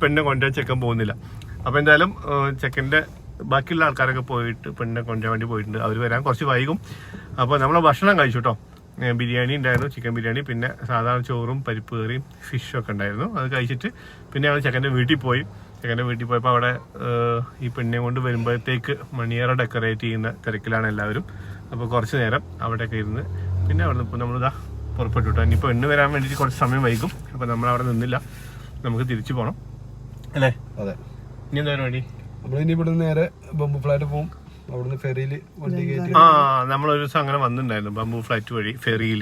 B: പെണ്ണെ കൊണ്ടുവരാൻ ചെക്കൻ പോകുന്നില്ല. അപ്പൊ എന്തായാലും ചെക്കന്റെ ബാക്കിയുള്ള ആൾക്കാരൊക്കെ പോയിട്ട് പെണ്ണിനെ കൊണ്ടുവരാൻ വേണ്ടി പോയിട്ടുണ്ട്. അവർ വരാൻ കുറച്ച് വൈകും. അപ്പോൾ നമ്മൾ ഭക്ഷണം കഴിച്ചു കേട്ടോ. ബിരിയാണി ഉണ്ടായിരുന്നു, ചിക്കൻ ബിരിയാണി, പിന്നെ സാധാരണ ചോറും പരിപ്പ് കറിയും ഫിഷൊക്കെ ഉണ്ടായിരുന്നു. അത് കഴിച്ചിട്ട് പിന്നെ ഞങ്ങൾ ചെക്കൻ്റെ വീട്ടിൽ പോയി. ചെക്കൻ്റെ വീട്ടിൽ പോയപ്പോൾ അവിടെ ഈ പെണ്ണിനെ കൊണ്ട് വരുമ്പോഴത്തേക്ക് മണിയറ ഡെക്കറേറ്റ് ചെയ്യുന്ന തിരക്കിലാണ് എല്ലാവരും. അപ്പോൾ കുറച്ച് നേരം അവിടെയൊക്കെ ഇരുന്ന് പിന്നെ അവിടെ നിന്ന് ഇപ്പോൾ നമ്മളിതാ പുറപ്പെട്ടു കേട്ടോ. ഇനിയിപ്പോൾ പെണ്ണ് വരാൻ വേണ്ടിയിട്ട് കുറച്ച് സമയം വൈകും. അപ്പോൾ നമ്മൾ അവിടെ നിന്നില്ല, നമുക്ക് തിരിച്ചു പോകണം അല്ലേ?
A: അതെ.
B: ഇനി എന്താ പരിപാടി?
A: നമ്മളിനി ഇവിടെ നേരെ ബംബു ഫ്ലാറ്റ് പോകും. അവിടുന്ന് ഫെറിയിൽ വണ്ടി കയറ്റി
B: നമ്മളൊരു ദിവസം അങ്ങനെ വന്നിട്ടുണ്ടായിരുന്നു ബംബു ഫ്ലൈറ്റ് വഴി ഫെറിയിൽ.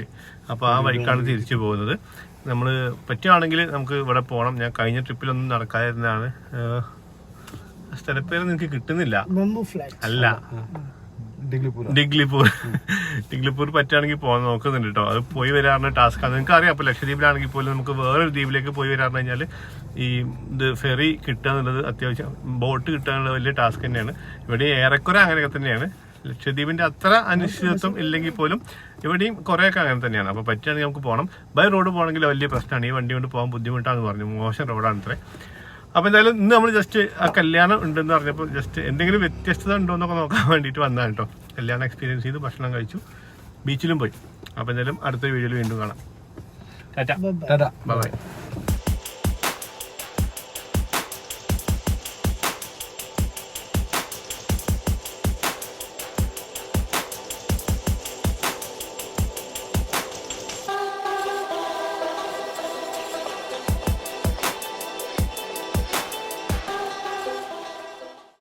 B: അപ്പോൾ ആ വഴിക്കാണ് തിരിച്ചു പോകുന്നത്. നമ്മൾ പറ്റുകയാണെങ്കിൽ നമുക്ക് ഇവിടെ പോകണം. ഞാൻ കഴിഞ്ഞ ട്രിപ്പിലൊന്നും നടക്കാതിരുന്നതാണ്. സ്ഥലപ്പേര് നിങ്ങൾക്ക് കിട്ടുന്നില്ല. അല്ല, ഡിഗ്ലിപ്പൂർ പറ്റുകയാണെങ്കിൽ പോകാൻ നോക്കുന്നുണ്ട് കേട്ടോ. അത് പോയി വരാറുണ്ട് ടാസ്ക്കാണ്. നിങ്ങൾക്ക് അറിയാം. അപ്പോൾ ലക്ഷദ്വീപിലാണെങ്കിൽ പോലും നമുക്ക് വേറൊരു ദ്വീപിലേക്ക് പോയി വരാറുണ്ട് കഴിഞ്ഞാൽ ഈ ഇത് ഫെറി കിട്ടുക എന്നുള്ളത് അത്യാവശ്യം, ബോട്ട് കിട്ടുക എന്നുള്ളത് വലിയ ടാസ്ക് തന്നെയാണ്. ഇവിടെ ഏറെക്കുറെ അങ്ങനെയൊക്കെ തന്നെയാണ്. ലക്ഷദ്വീപിന്റെ അത്ര അനിശ്ചിതത്വം ഇല്ലെങ്കിൽ പോലും ഇവിടെയും കുറേയൊക്കെ അങ്ങനെ തന്നെയാണ്. അപ്പോൾ പറ്റുകയാണെങ്കിൽ നമുക്ക് പോകണം. ബൈ റോഡ് പോകണമെങ്കിൽ വലിയ പ്രശ്നമാണ്. ഈ വണ്ടി കൊണ്ട് പോകാൻ ബുദ്ധിമുട്ടാണെന്ന് പറഞ്ഞു. മോശം റോഡാണ് ഇത്രേ. അപ്പോൾ എന്തായാലും ഇന്ന് നമ്മൾ ജസ്റ്റ് ആ കല്യാണം ഉണ്ടെന്ന് പറഞ്ഞപ്പോൾ ജസ്റ്റ് എന്തെങ്കിലും വ്യത്യസ്തത ഉണ്ടോ എന്നൊക്കെ നോക്കാൻ വേണ്ടിയിട്ട് വന്നതാണ് കേട്ടോ. കല്യാണം എക്സ്പീരിയൻസ് ചെയ്ത് ഭക്ഷണം കഴിച്ചു, ബീച്ചിലും പോയി. അപ്പോൾ എന്തായാലും അടുത്ത വീഡിയോയിൽ വീണ്ടും കാണാം. ടാറ്റ, ബൈ.